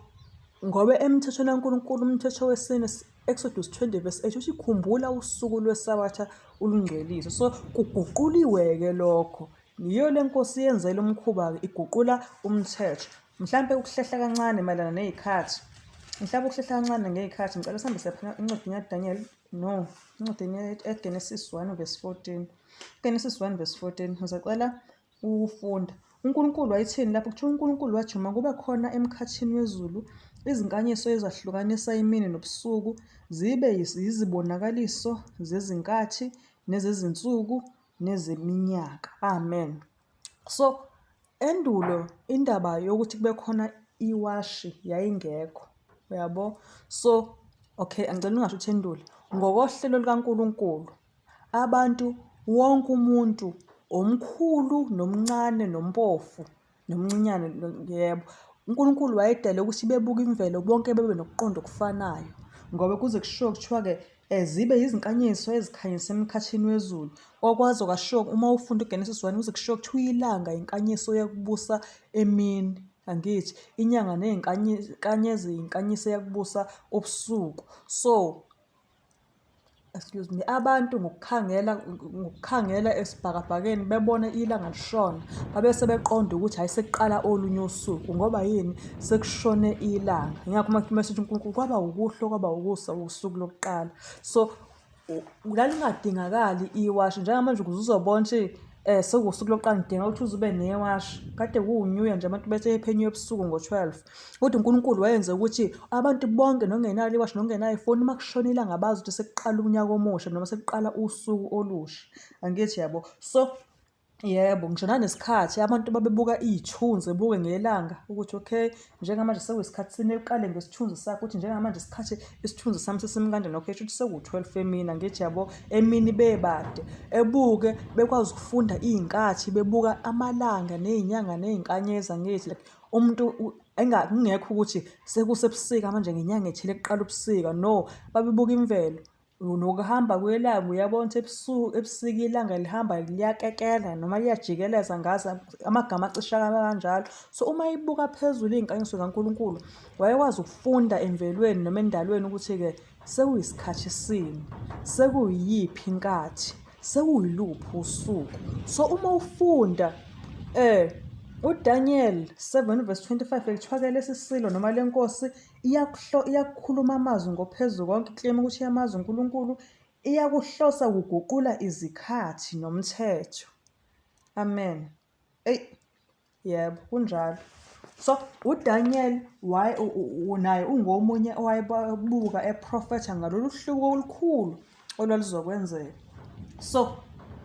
ngoba emthethweni kaNkulunkulu, umthetho wesine, Exodus 20:8, uthi khumbula usuku lweSabatha ulungcwelise. So kuguquliwe-ke lokho. Yiyo le nkosi yenzela umkhuba-ke, iguqula umthetho. Mhlawumbe ukuhlehla kancane mayelana ney'khathi. Mhlawumbe ukuhlehla kancane ngey'khathi, ngicela sihambe siyaphana encwadini yaDaniel, no, encwadini eGenesis 1:14. Genesis 1:14 ngizocela ukufunda uNkulunkulu wayithini lapho? Kuthiwa uNkulunkulu wathi uma kube khona emkhathini wezulu izinkanyiso ezahlukanisa imini nobusuku zibe yizibonakaliso zezinkathi nezezinsuku nezeminyaka. Amen. So endulo indaba yokuthi kube khona iwashi yayingekho, uyabo? So okay, angicela ungasho ukuthi endulo. Ngokohlelo likaNkulunkulu abantu, wonke umuntu, omkhulu nomncane nompofu nomncinyane, yebo, uNkulunkulu wayedale ukuthi bebuka imvelo bonke bebe nokuqonda okufanayo, ngoba kuze kushiwo kuthiwa-ke zibe yizinkanyiso ezikhanyisa emkhathini wezulu. Okwazi kwashiwo uma ufunda uGenesis 1 kuze kushiwo kuthiwa ilanga inkanyiso yakubusa emini, angithi inyanga nezinkanyezi inkanyiso yakubusa obusuku. So excuse me, abantu ngokukhangela esibhakabhakeni bebona ilanga lishona babe sebeqonda ukuthi hayi sekuqala olunye usuku, ngoba yini? Sekushone ilanga. Ngakho masithi uNkulunkulu kwaba ukuhlwa kwaba ukusa usuku lokuqala. So lalingadingakali iwashi njengamanje ukuze uzobona ukuthi sekuwusuku lokuqala ngidinga ukuthi uze ube newashi. Kade kuwu-New Year nje abantu bethe ephenye ebusuku ngo-12. Kodwa uNkulunkulu wayenza ukuthi abantu bonke nongenalo iwashi nongenayo ifoni uma kushona ilanga bazi ukuthi sekuqala unyaka omusha noma sekuqala usuku olusha, angithi yabo? So yebo, ngisho nanesikhathi abantu babebuka iy'thunzi bebuke ngelanga ukuthi okay, njengamanje sekuyisikhathi sini, uqale ngesithunzi sakho ukuthi njengamanje isithunzi sami sesimi kanjani, okay, shuthi sekuwu-12 emini, angithi yabo? Emini bebade ebuke bekwazi ukufunda iy'nkathi bebuka amalanga ney'nyanga ney'nkanyezi, angithi like umuntu kungekho ukuthi sekusebusika manje ngenyanga ethile kuqala ubusika, no, babebuka imvelo nokuhamba kwelanga. Uyabona ukuthi ebusika ilanga lihamba liyakekela noma liyajikeleza, ngazi amagama acishakala kanjalo. So uma ibuka phezulu iy'nkanyiso kaNkulunkulu wayekwazi ukufunda emvelweni noma endalweni ukuthi-ke sekuyisikhathi sini, sekuyiyiphi inkathi, sekuyiluphi usuku. So uma ufunda uDaniel 7:25 ekuthiwa-ke lesi silo noma le nkosi iyakukhuluma amazwi ngophezu konke, ikleyima ukuthi iyamazi uNkulunkulu, iyakuhlosa kuguqula izikhathi nomthetho. Amen. Yebo, kunjalo. So uDaniel naye ungomunye owayebuka eprofetha ngalolu hluko olukhulu olwalizokwenzeka. So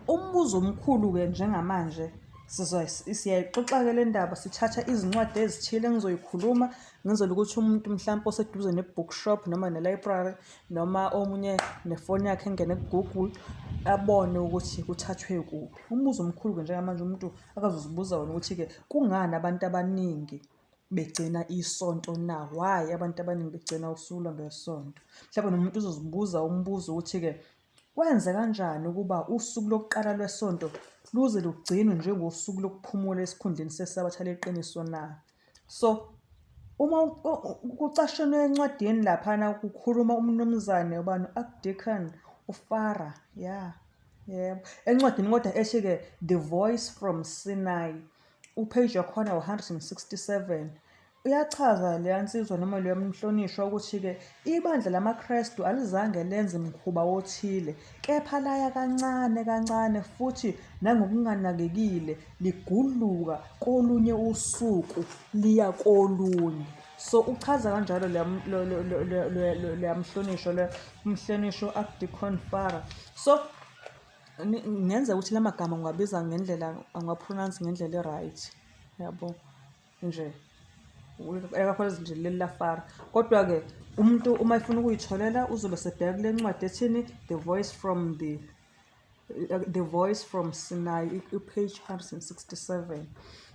umbuzo omkhulu-ke njengamanje siyayixoxa-ke le ndaba, sithatha izincwadi ezithile engizoyikhuluma ngenzela ukuthi umuntu mhlawumpe oseduze ne-bookshop noma ne-library noma omunye nefoni yakhe engene ku-Google abone ukuthi kuthathwe kuphi. Umbuzo omkhulu-ke njengamanje umuntu akazozibuza wona ukuthi-ke kungani abantu abaningi begcina isonto na? Why abantu abaningi begcina usuku lwangesonto? Mhlawumbe nomuntu uzozibuza umbuzo ukuthi-ke kwenze kanjani ukuba usuku lokuqala lwesonto luze lugcinwe njengosuku lokuphumula esikhundleni seSabatha leqiniso na? So uma kucashunwe encwadini laphana kukhuluma umnumzane ubani, Archdeacon uFara, yebo, encwadini kodwa ethi-ke The Voice from Sinai, upage yakhona 167, uyachaza leya nsizwa noma leyo mhlonishwa ukuthi-ke ibandla lamaKrestu alizange lenze mkhuba othile, kepha laya kancane kancane futhi nangokunganakekile ligudluka kolunye usuku liya kolunye. So uchaza kanjalo leya mhlonishwa, umhlonishwa Archdeacon Farah. So ngenza ukuthi la magama ngiwabiza ngendlela, angiwapronounce ngendlela e-right, yabo, nje ekakhulukazi nje leli laFara. Kodwa-ke umuntu uma efuna ukuyitholela uzobe sebheka kule ncwadi ethini The Voice from Sinai, page 167.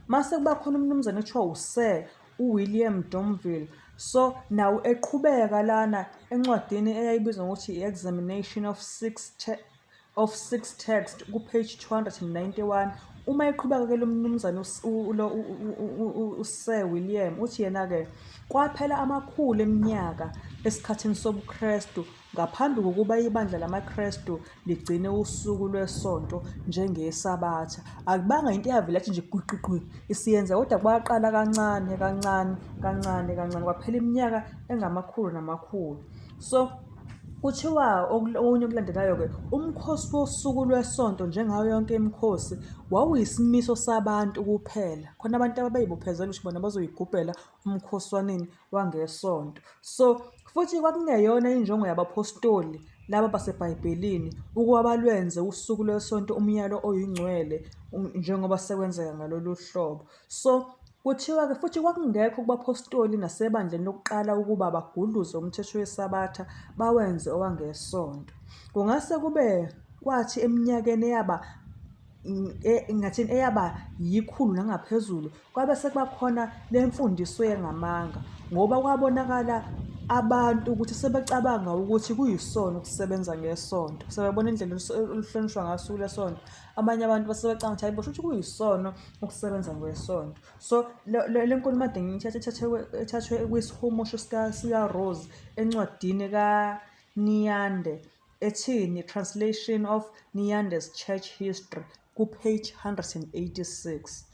Mase kuba khona umnumzane ekuthiwa uSir uWilliam Domville. So nawo eqhubeka lana encwadini eyayibizwa ngokuthi i-Examination of six text ku-page 291. Uma eqhubeka-ke lo mnumzane uSir William uthi yena-ke kwaphela amakhulu eminyaka esikhathini sobuKrestu ngaphambi kokuba ibandla lamaKrestu ligcine usuku lwesonto njengeSabatha. Akubanga into eyavela athi nje gwiqigwi isiyenza, kodwa kwaqala kancane kwaphela iminyaka engamakhulu namakhulu. So Kuthiwa okunye okulandelayo-ke, umkhosi wosuku lwesonto njengayo yonke imikhosi wawuyisimiso sabantu kuphela. Khona abantu ababeyibophezela ukuthi bona bazoyigubhela umkhosi wanini wangesonto. So futhi kwakungeyona injongo yabaphostoli laba baseBhayibhelini ukuba balwenze usuku lwesonto umyalo oyingcwele njengoba sekwenzeka ngalolu hlobo. So kuthiwa-ke futhi kwakungekho kubaphostoli nasebandleni lokuqala ukuba bagudluze umthetho weSabatha bawenze owangesonto. Kungase kube kwathi eminyakeni eyaba yikhulu nangaphezulu kwabe sekubakhona le mfundiso yengamanga, ngoba kwabonakala abantu ukuthi sebecabanga ukuthi kuyisona ukusebenza ngesonto. Sebebona indlela oluhlonishwa ngayo usuku lesonto. Abanye abantu basebecabanga ukuthi hayi, basho ukuthi kuyisona ukusebenza ngesonto. So le nkulumo ade ithathwe kwisihumusho sika-Rose encwadini kaNiyande ethini, Translation of Niyande's Church History, ku-page 186.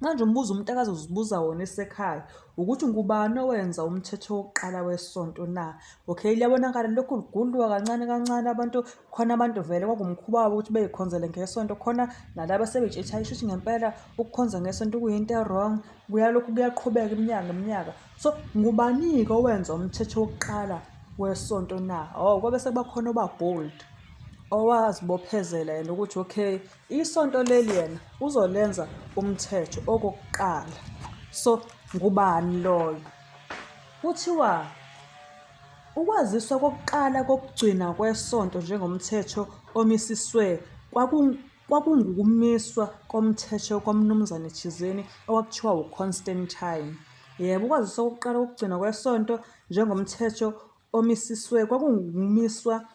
Manje umbuzo umuntu akazozibuza wona esekhaya ukuthi ngubani owenza umthetho wokuqala wesonto na? Okay, liyabonakala lokhu kugudlwa kancane kancane abantu, khona abantu vele kwakungumkhuba wabo ukuthi beyikhonzele ngesonto, khona nalaba sebetshetsha isho ukuthi ngempela ukukhonza ngesonto kuyinto e-wrong, kuyalokhu kuyaqhubeka iminyaka neminyaka. So ngubani-ke owenza umthetho wokuqala wesonto na? Kwabe sekubakhona oba-bold owazibophezela yena ukuthi okay, isonto leli yena uzolenza umthetho okokuqala. So ngubani loyo? Kuthiwa ukwaziswa kokuqala kokugcina kwesonto njengomthetho omisiswe kwakungukumiswa komthetho kwamnumzane thizeni okwakuthiwa uConstantine. Yebo, ukwaziswa kokuqala kokugcina kwesonto njengomthetho omisiswe kwakungukumiswa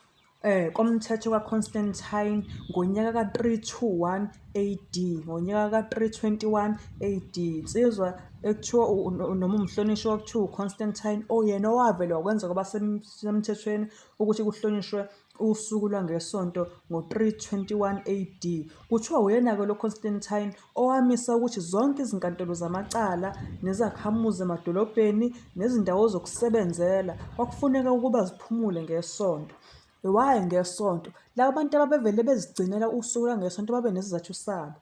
komthetho kaConstantine ngonyaka ka-321 AD. Ngonyaka ka-321 AD insizwa ekuthiwa noma umhlonishwa wakuthiwa uConstantine oyena owavela wakwenza kwaba semthethweni ukuthi kuhlonishwe usuku lwangesonto ngo-321 AD. Kuthiwa uyena-ke lo Constantine owamisa ukuthi zonke izinkantolo zamacala nezakhamuzi emadolobheni nezindawo zokusebenzela kwakufuneka ukuba ziphumule ngesonto. Why ngesonto? Laba bantu ababevele bezigcinela usuku lwangesonto babe nesizathu sabo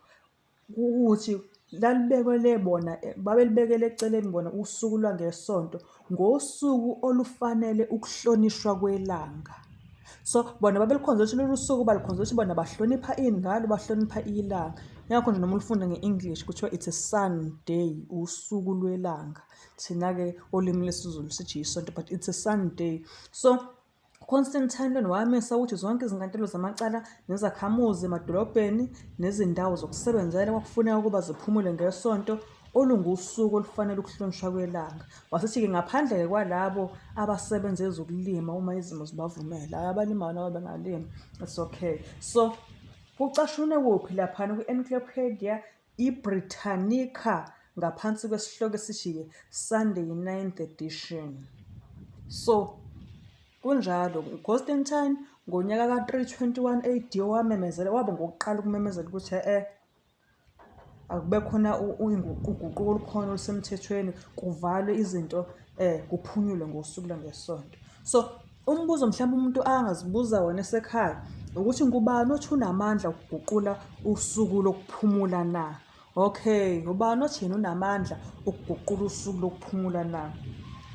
ukuthi lalibekele bona, babelibekele eceleni bona usuku lwangesonto ngosuku olufanele ukuhlonishwa kwelanga. So bona babelikhonza ukuthi lolu suku balikhonza ukuthi bona bahlonipha ini ngalo, bahlonipha ilanga. Ngakho nje noma ulifunda nge-English kuthiwa it's a Sunday, usuku lwelanga. Thina-ke olimi lesiZulu sithi isonto, but it's a Sunday. So Constantine lona wamisa ukuthi zonke izinkantolo zamacala nezakhamuzi emadolobheni nezindawo zokusebenzela kwakufuneka ukuba ziphumule ngesonto olungusuku olufanele ukuhlonishwa kwelanga. Wasithi-ke ngaphandle-ke kwalabo abasebenza ezokulima uma izimo zibavumela, abalimayo nabo bengalimi, it's okay. So kucashune kuphi laphana kwi-Encyclopedia iBritannica ngaphansi kwesihloko esithi-ke Sunday 9th edition. So kunjalo uConstantine ngonyaka ka-321 AD wamemezela, waba ngokuqala ukumemezela ukuthi akube khona uguquko olukhona olusemthethweni, kuvalwe izinto kuphunyulwe ngosuku lwangesonto. So umbuzo mhlawumbe umuntu angazibuza wona esekhaya ukuthi ngubani othi unamandla ukuguqula usuku lokuphumula na? Okay, ubani othi yena unamandla ukuguqula usuku lokuphumula na?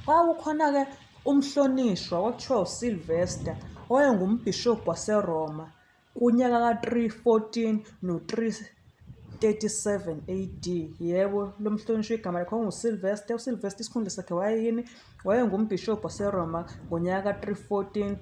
Kwakukhona-ke umhlonishwa kwakuthiwa uSylvester owayengumbhishobhi waseRoma kunyaka ka-314 no-337 AD. Yebo, lo mhlonishwa igama lakhe kwakunguSylvester. uSylvester isikhundla sakhe wayeyini? Wayengumbhishobhi waseRoma ngonyaka ka-314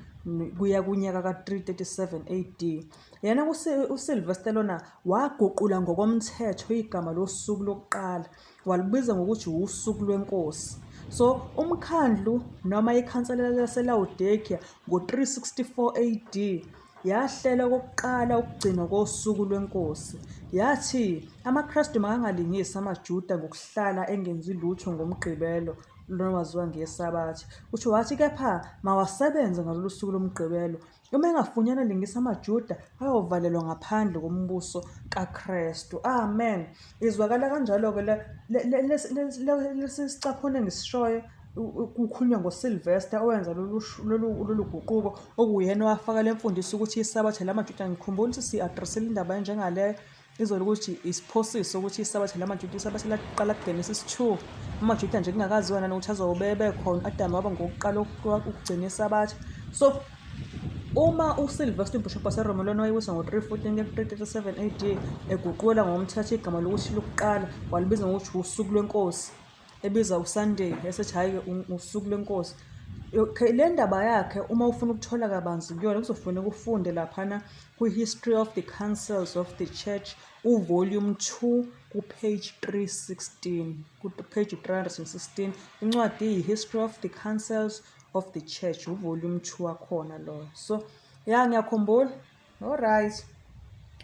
kuya kunyaka ka-337 AD. Yena uSylvester lona waguqula ngokomthetho igama losuku lokuqala, walibiza ngokuthi usuku lwenkosi. So umkhandlu noma ikhansela laseLaodikia ngo-364 AD yahlela okokuqala ukugcinwa kosuku lwenkosi. Yathi amaKristu makangalingisi amaJuda ngokuhlala engenzi lutho ngomgqibelo lwaziwa ngeSabatha. Uthi wathi kepha mawasebenze ngalolu suku lomgqibelo. Uma engafunyana lingisa amaJuda ayovalelwa ngaphandle kombuso kaKristu. Amen. Izwakala kanjalo-ke lesi sicaphone ngisishoyo kukhulunywa ngoSylvester owenza lolu guquko, okuyena owafaka le mfundiso ukuthi iSabatha lamaJuda, ngikhumbula ukuthi si-addressile indaba enjengaleyo izolo ukuthi isiphosiso ukuthi iSabatha lamaJuda, iSabatha laqala kuGenesis 2, amaJuda nje kungakaziwa nokuthi azobe bekhona, Adamu waba ngokuqala ukugcina iSabatha. So uma uSylvester umbhishobhi waseRoma lona wayewiswa ngo-314 337 AD eguqula ngomthetho igama lokuthi lokuqala walibiza ngokuthi usuku lwenkosi, ebiza uSunday, esethi hhayi usuku lwenkosi. Okay, le ndaba yakhe uma ufuna ukuthola kabanzi kuyona kuzofuneka ufunde laphana kwi-History of the Councils of the Church, uvolume 2 kupage 316, kupage 316. Incwadi iyi-History of the Councils of the Church, uvolume 2 wakhona lo. So ngiyakhumbula. Alright,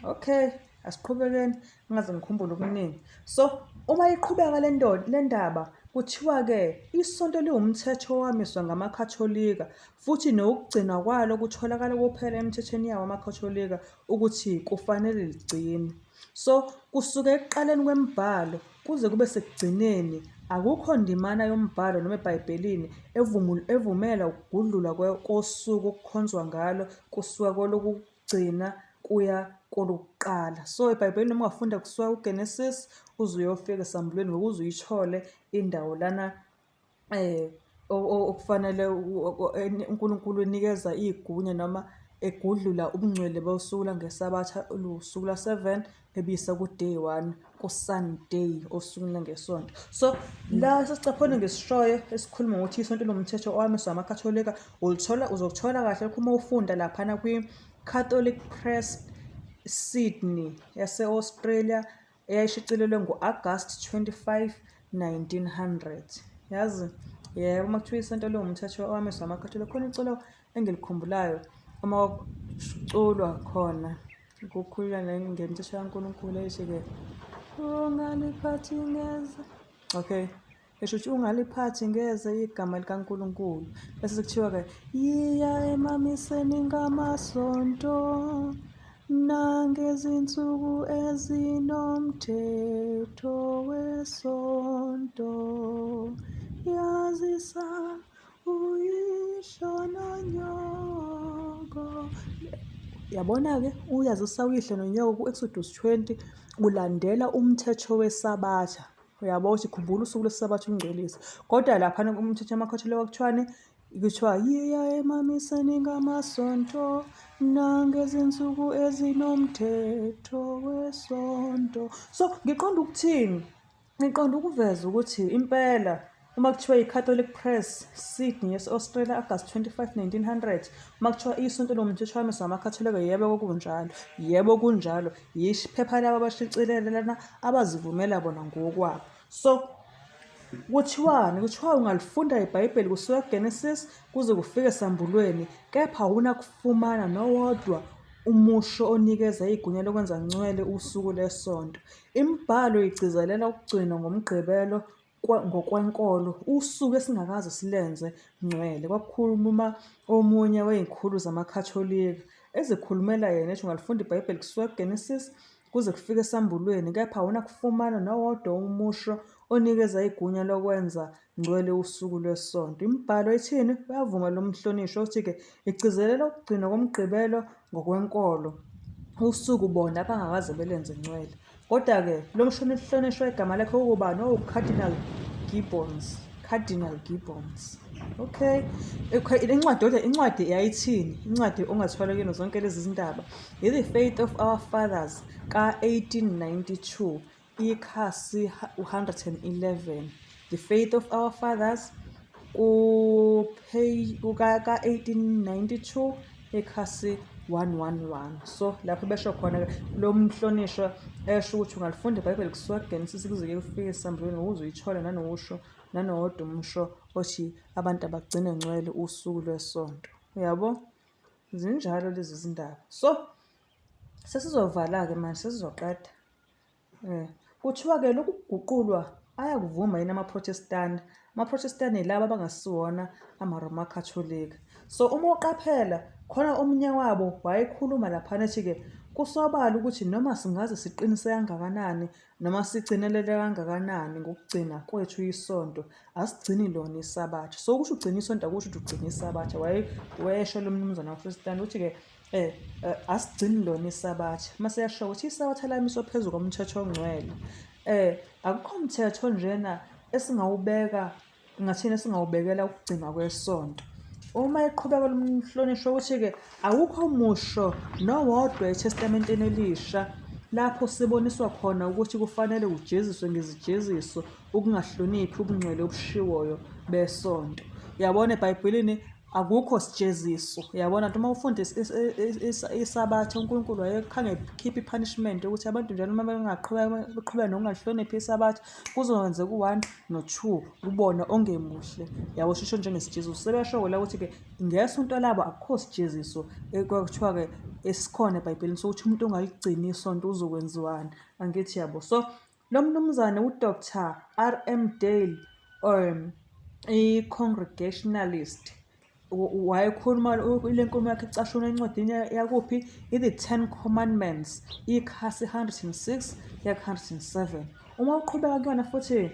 okay, asiqhubekeni ngingaze ngikhumbule okuningi. So uma iqhubeka le ndaba kuthiwa-ke isonto liwumthetho owamiswa ngamakhatholika, futhi nokugcinwa kwalo kutholakala kuphela emthethweni yawo amakhatholika ukuthi kufanele ligcinwe. So kusuka ekuqaleni kwemibhalo kuze kube sekugcineni akukho ndimana yombhalo noma eBhayibhelini evumela ukugudlula kosuku okukhonzwa ngalo kusuka kolokugcina kuya kolokuqala. So eBhayibhelini uma ungafunda kusuka uGenesis uze uyofika esambulweni ngokuze uyithole indawo lana okufanele uNkulunkulu enikeza igunya noma egudlula ubungcwele bosuku langeSabatha usuku la-7 ebisa ku-day 1 ku-Sunday osukwini langesonto. So la sesicaphone ngesishoyo esikhuluma ngokuthi isonto lomthetho owamiswa amakhatholika uzokuthola kahle lokhu uma ufunda laphana kwi-Catholic Press Sydney yase-Australia eyayishicilelwe ngo-August 25 1900. Yazi yebo, uma kuthiwa isonto lomthetho owamiswa amakhatholika khona icelo engilikhumbulayo uma kuculwa khona kukhulunywa ngemithetho kaNkulunkulu ethi-ke ungaliphathi ngeze. Okay, esho ukuthi ungaliphathi ngeze igama likaNkulunkulu, bese sekuthiwa-ke yiya emamiseni ngamasonto nangezinsuku ezinomthetho wesonto, yazisa uyihlo nonyoko. Yabona-ke uyazisa uyihlo nonyoko ku-Exodus 20 ulandela umthetho weSabatha. Uyabona ukuthi khumbula usuku lweSabatha ungcwelise. Kodwa laphana umthetho wamakhatholika kuthiwa yiya emamiseni ngamasonto nangezinsuku ezinomthetho wesonto. So ngiqonda ukuthini? Ngiqonda ukuveza ukuthi impela uma kuthiwa i-Catholic Press Sydney yase-Australia August 25 1900 uma kuthiwa isonto lomthetho wamiswa amakhatholika, yebo kunjalo, yebo kunjalo, yisho iphepha labo abashicilele lana abazivumela bona ngokwabo. So kuthiwani? Kuthiwa ungalifunda iBhayibheli kusuka kuGenesis kuze kufike esambulweni, kepha awunakufumana nowodwa umusho onikeza igunya lokwenza ngcwele usuku lesonto. Imibhalo igcizelela ukugcinwa ngomgqibelo ngokwenkolo usuku esingakaze silenze ngcwele. Kwakukhuluma omunye wey'nkhulu zamakhatholika ezikhulumela yena ethi ungalifunda iBhayibheli kusuka kuGenesis kuze kufike esambulweni, kepha awunakufumana nowodwa umusho onikeza igunya lokwenza ngcwele usuku lwesonto. Imibhalo ithini? Uyavuma lo mhlonishwa ukuthi-ke igcizelela ukugcinwa komgqibelo ngokwenkolo usuku bona abangakaze belenze ngcwele. Kodwa-ke lo mhlonishwa igama lakhe ukubani? Cardinal Gibbons. Okay, incwadi yayithini? Incwadi ongathola kuyona zonke lezi zindaba The Faith of Our Fathers ka-1892, ikhasi 111. The Faith of Our Fathers ka-1892, ikhasi 111. So lapho besho khona lo mhlonishwa esho ukuthi ungalifunda iBhayibheli kusuka kuGenesis kuze kufike esambulweni ukuze uyithole nanowodwa umusho othi abantu abagcine ngcwele usuku lwesonto. Uyabo, zinjalo lezi zindaba. So sesizovala-ke manje, sesizoqeda. Kuthiwa-ke lokhu kuguqulwa ayakuvuma yini amaProthestani? AmaProthestani yilabo abangasiwona amaRoma Katholika. So uma uqaphela khona omunye wabo wayekhuluma laphana ethi-ke kusobala ukuthi noma singaze siqinise kangakanani noma sigcinelele kangakanani ngokugcina kwethu isonto, asigcini lona iSabatha. So kusho ugcina isonto akusho ukuthi ugcina iSabatha. Wayesho lo mnumzana waFristani uthi-ke asigcini lona iSabatha. Mase yasho ukuthi iSabatha lamiswa phezu komthetho ongcwele. Akukho mthetho njena esingawubeka ngathina esingawubekela ukugcina kwesonto. Uma eqhubeka lo mhlonishwa ukuthi-ke awukho musho nowodwa eTestamenteni Elisha lapho siboniswa khona ukuthi kufanele ujeziswe ngezijeziso ukungahloniphi ubungcwele obushiwoyo besonto. Yabona eBhayibhelini akukho sijeziso. Yabona noma ufunda iSabatha uNkulunkulu wayekhange ekhiphe i-punishment ukuthi abantu njalo uma beqhubeka nokungahloniphi iSabatha kuzokwenzeka u-1 no-2 ubona ongemuhle. Yabo shisho njengesijeziso. Sebesho la ukuthi-ke ngesonto labo akukho sijeziso ekuthiwa-ke esikhona eBhayibhelini sokuthi umuntu ongaligcini isonto uzokwenziwani. Angithi yabo. So lo mnumzane uDr. R.M. Dale i-Congregationalist wayekhuluma ile nkulumo yakhe icashuna encwadini yakuphi i-The 10 Commandments ikhasi 106 107. Uma uqhubeka kuyona futhi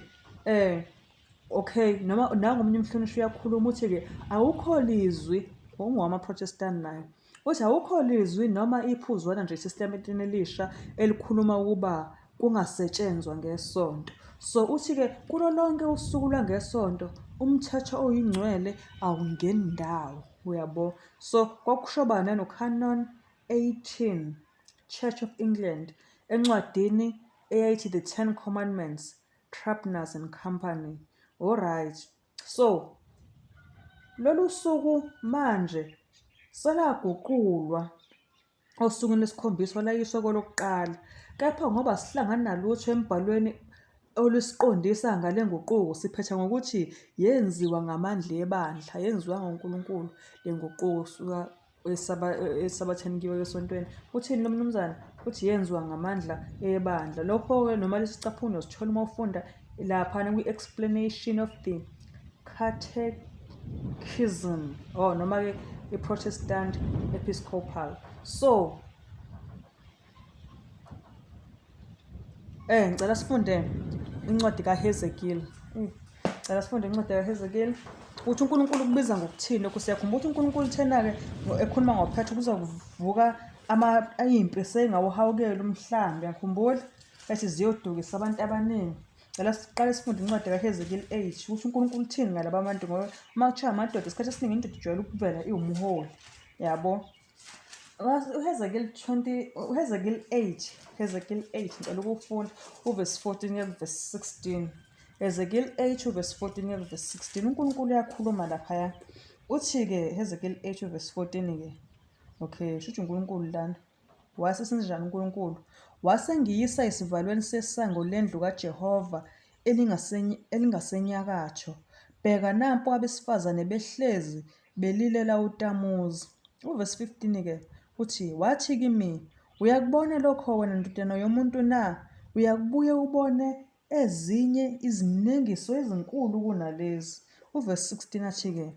okay noma nangomunye umhlonishwa uyakhuluma uthi-ke awukho lizwi ongowama-Protestant naye uthi awukho lizwi noma iphuzwana nje eTestamenteni Elisha elikhuluma ukuba kungasetshenzwa ngesonto. So uthi-ke kulo lonke usuku lwangesonto umthetho oyingcwele awungeni ndawo. Uyabo. So kwakushobana no-Canon 18 Church of England encwadini eyayithi The 10 Commandments, Trapners and Company. Alright. So lolu suku manje selaguqulwa osukwini lesikhombisa layiswa kolokuqala, kepha ngoba sihlangana nalutho embhalweni olisiqondisa ngale nguquko siphetha ngokuthi yenziwa ngamandla ebandla, yenziwa ngoNkulunkulu le nguquko suka esabatheni kiyo esontweni. Uthini lo mnumzane? Uthi yenziwa ngamandla ebandla. Lokho-ke noma lesicaphuno sithola uma ufunda laphana kwi-explanation of the Catechism noma-ke i-Protestant Episcopal. So ngicela sifunde incwadi kaHezekiel. Ngicela sifunde incwadi kaHezekiel. Uthi uNkulunkulu kubiza ngokuthini lokho siyakhumbula ukuthi uNkulunkulu thena-ke ekhuluma ngophetho kuzovuka impi seyingawuhawukela umhlambi. Ngiyakhumbula ethi ziyodukisa abantu abaningi. Ngicela siqale sifunde incwadi kaHezekiel 8 ukuthi uNkulunkulu uthini ngalaba bantu ngoba uma kuthiwa amadoda isikhathi esiningi indoda ijwayele ukuvela iwumholi. Yabo. uHezekiel 8 ngicela ukufunda uverse 14 verse 16. Ezekiel 8 verse 14 verse 16 uNkulunkulu uyakhuluma lapha. Uthi-ke Ezekiel 8 verse 14-ke okay shuthi uNkulunkulu lana wasesenjani uNkulunkulu? Wasengiyisa isivalweni sesango lendlu kaJehova elingasenyakatho. Bheka nampo abesifazane behlezi belilela uTamuzi. Uverse 15-ke uthi wathi kimi, uyakubona lokho wena ndodana yomuntu na? Uyakubuye ubone ezinye izinengiso ezinkulu kunalezi. Uverse 16 athi-ke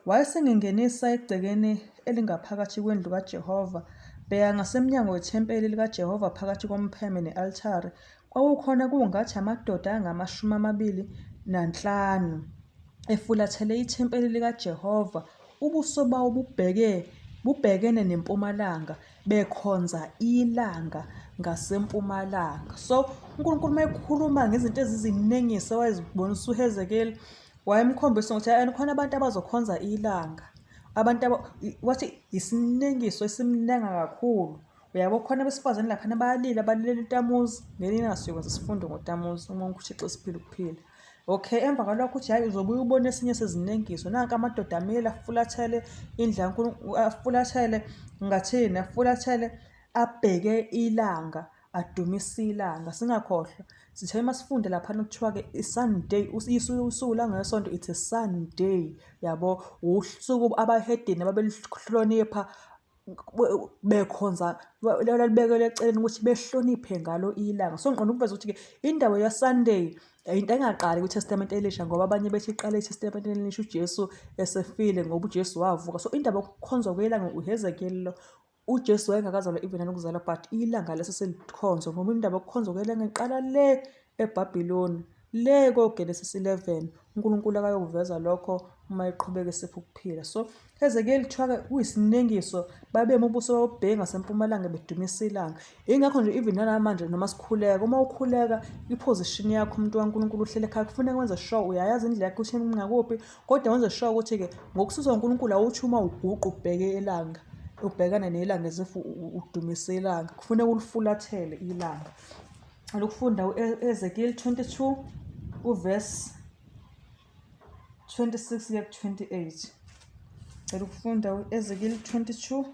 wayesengingenisa egcekeni elingaphakathi kwendlu kaJehova. Bheka ngasemnyango wethempeli likaJehova phakathi kompheme ne-altare kwakukhona kungathi amadoda angama-25 efulathele ithempeli likaJehova, ubuso bawo bubhekene nempumalanga, bekhonza ilanga ngasempumalanga. So uNkulunkulu mayekhuluma ngezinto ezizinengisa wayezibonisa uHezekiel wayemkhombisa ukuthi khona abantu abazokhonza ilanga, abantu wathi isinengiso esimnenga kakhulu. Uyabo khona besifazane lapha bayalila balilela uTamuzi. Ngelinye siyokwenza isifundo ngoTamuzi uma uNkulunkulu esiphila ukuphila. Okay, emva kwalokho uthi hayi uzobuya ubone esinye sezinengiso. Nanka amadoda amile afulathele indlu kaNkulunkulu, afulathele ngathini, afulathele abheke ilanga, adumisa ilanga. Singakhohlwa sithe uma sifunde lapha kuthiwa-ke iSunday, usuku langesonto it's a Sunday. Yabo usuku abahedeni ababelihlonipha bekhonza lalibekele eceleni ukuthi behloniphe ngalo ilanga. So ngiqonda ukuveza ukuthi-ke indaba yaSunday into engaqali kwiTestament Elisha ngoba abanye bethi iqala iTestament Elisha uJesu esefile ngoba uJesu wavuka. So indaba yokukhonzwa kwelanga uHezekiel uJesu wayengakazalwa even nokuzalwa, but ilanga leseselikhonzwa, ngoba indaba yokukhonzwa kwelanga iqala le eBhabhiloni, le koGenesis 11. uNkulunkulu akayokuveza lokho uma eqhubeka esipha ukuphila. So Hezekiyeli kuthiwa-ke kuyisinengiso, babeme ubuso babubheke ngasempumalanga bedumisa ilanga. Yingakho nje even nanamanje noma sikhuleka, uma ukhuleka iposition yakho umuntu kaNkulunkulu uhlele ekhaya, kufuneka wenze sure uyayazi indlela yakho ukuthi ngakuphi, kodwa wenze sure ukuthi-ke ngokususwa uNkulunkulu awuthi uma uguqa ubheke elanga, ubhekana nelanga ezifu udumisa ilanga, kufuneka ulifulathele ilanga. Lokufunda uEzekiyeli 22 uverse 26 kuya ku-28. Cela ukufunda uEzekiyeli 22,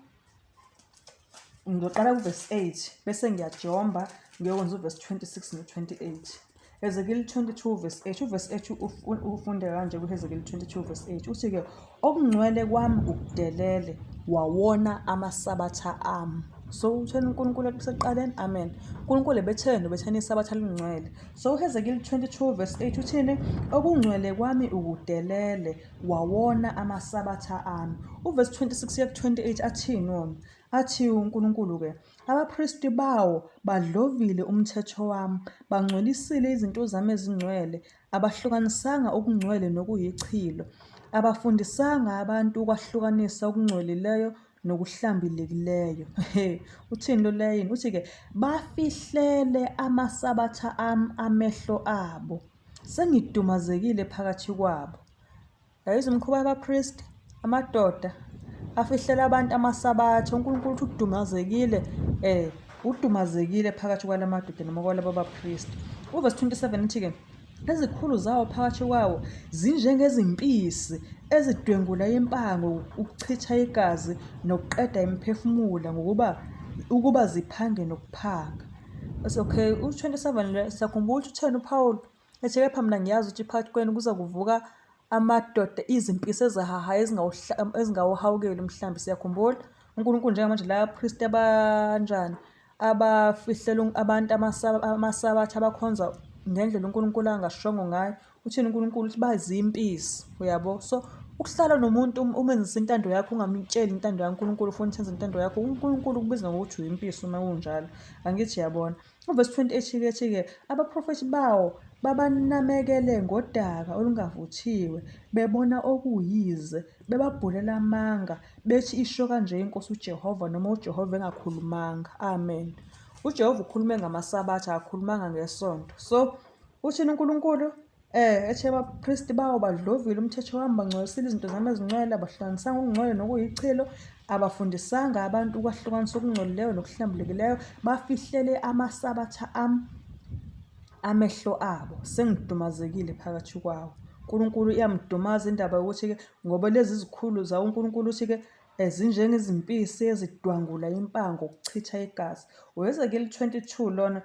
ngizoqala kuverse 8 bese ngiyajomba ngiyokwenza uverse 26 no-28. Ezekiyeli 22 verse 8, uverse 8 ufunde kanje kuHezekiyeli 22 verse 8, uthi-ke okungcwele kwami ukudelele, wawona amasabatha ami. So utheni uNkulunkulu ekuseqaleni, amen. uNkulunkulu ebetheni iSabatha lingcwele. So uHezekiyeli 22 verse 8 uthini? Okungcwele kwami ukudelele, wawona amasabatha ami. Uverse 26 ya 28 athini wona? Athi uNkulunkulu-ke, abapristi bawo badlovile umthetho wami, bangcwelisile izinto zami ezingcwele, abahlukanisanga okungcwele nokuyichilo, abafundisanga abantu ukwahlukanisa okungcwelileyo nokuhlambilekileyo. Uthini lo layini? Uthi-ke bafihlele amasabatha ami amehlo abo, sengidumazekile phakathi kwabo. Yayizwa umkhuba yabapristi, amadoda afihlela abantu amasabatha. uNkulunkulu uthi udumazekile, udumazekile phakathi kwala madoda noma kwalaba bapristi. Uverse 27 uthi-ke izikhulu zawo phakathi kwawo zinjengezimpisi ezidwengula impango, ukuchitha igazi nokuqeda imiphefumulo ukuba ziphange nokuphanga. Okay, u-27 le siyakhumbula ukuthi utheni uPaul ethi kepha mina ngiyazi ukuthi phakathi kwenu kuza kuvuka amadoda, izimpisi ezihahayo ezingawuhawukeli umhlambi. Siyakhumbula uNkulunkulu njengamanje la abapristi abanjani abafihlela abantu amasabatha abakhonza ngendlela uNkulunkulu angashongo ngayo. Uthini uNkulunkulu? Uthi bazimpisi, uyabo. So ukuhlala nomuntu umenzisa intando yakho, ungamtsheli intando yaNkulunkulu, ufuna ukwenza intando yakho, uNkulunkulu kubiza ngokuthi uyimpisi uma kunjalo. Angithi yabona. Uverse 28-ke abaprofethi bawo babanamekele ngodaka olungavuthiwe, bebona okuyize, bebabhulela amanga, bethi isho kanje inkosi uJehova, noma uJehova engakhulumanga. Amen. uJehova ukhulume ngamasabatha, akakhulumanga ngesonto. So uthini uNkulunkulu? Ethi abapristi bawo badlovile umthetho wami, bangcwelisile izinto zami ezingcwele, abahlukanisanga okungcwele nokuyichilo, abafundisanga abantu ukwahlukanisa okungcolileyo nokuhlambulekileyo, bafihlele amasabatha ami amehlo abo, sengidumazekile phakathi kwawo. uNkulunkulu iyamdumaza indaba yokuthi-ke ngoba lezi zikhulu zawo uNkulunkulu uthi-ke zinjengezimpisi ezidwangula impango, ukuchitha igazi. uHezekiyeli 22 lona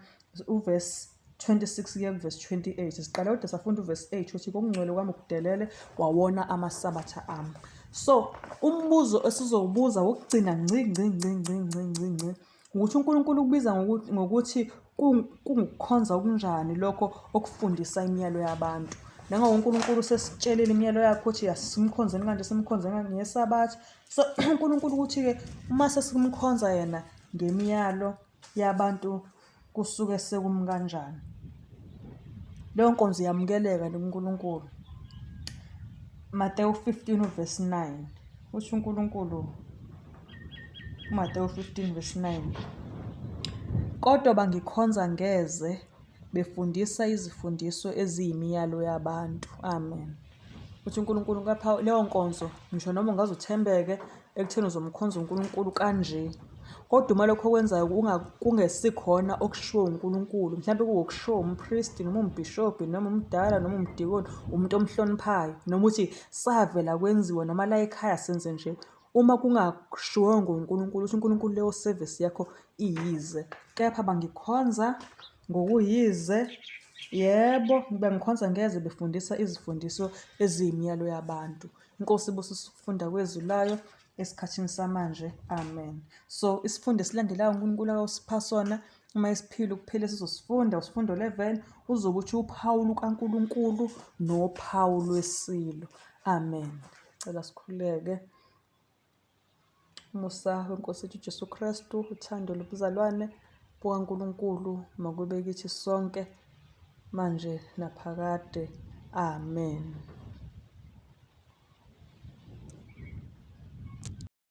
uverse 26 kuya kuverse 28. Siqala kodwa safunda uverse 8 uthi kokungcwele kwami ukudelele, wawona amasabatha ami. So umbuzo esizowubuza wokugcina ngci ukuthi uNkulunkulu kubiza ngokuthi kungukukhonza okunjani lokho okufundisa imiyalo yabantu. Nangoba uNkulunkulu sesitshelile imiyalo yakhe ukuthi asimkhonzeni kanje, simkhonzeni ngeSabatha. So uNkulunkulu ukuthi-ke uma sesimkhonza yena ngemiyalo yabantu kusuke sekumi kanjani. Leyo nkonzo iyamukeleka uNkulunkulu. Mathewu 15 verse 9 uthi uNkulunkulu, uMathewu 15 verse 9, kodwa bangikhonza ngeze befundisa izifundiso eziyimiyalo yabantu. Amen. Uthi uNkulunkulu ngapha leyo nkonzo ngisho noma ungazuthembeke ekutheni uzomkhonza uNkulunkulu kanje, kodwa uma lokho okwenzayo kungesikhona okushiwo uNkulunkulu, mhlawumbe kuwokushiwo umpristi noma umbhishobhi noma umdala noma umdikoni, umuntu omhloniphayo, noma uthi savela kwenziwa noma la ekhaya senze nje, uma kungashiwongo uNkulunkulu, uthi uNkulunkulu leyo service yakho iyize. Kepha bangikhonza ngokuyize, yebo, bangikhonza ngeze befundisa izifundiso eziyimiyalo yabantu. Inkosi ibusise ukufunda kwezulayo esikhathini samanje. Amen. So isifundo esilandelayo uNkulunkulu akawusipha sona uma isiphila ukuphila sizosifunda usifundo 11, uzobe uthi uPhawuli kaNkulunkulu noPhawuli wesilo. Amen. Cela sikhuleke. Umusa weNkosi yethu Jesu Kristu, uthando lobuzalwane bukaNkulunkulu makube kithi sonke manje naphakade. Amen.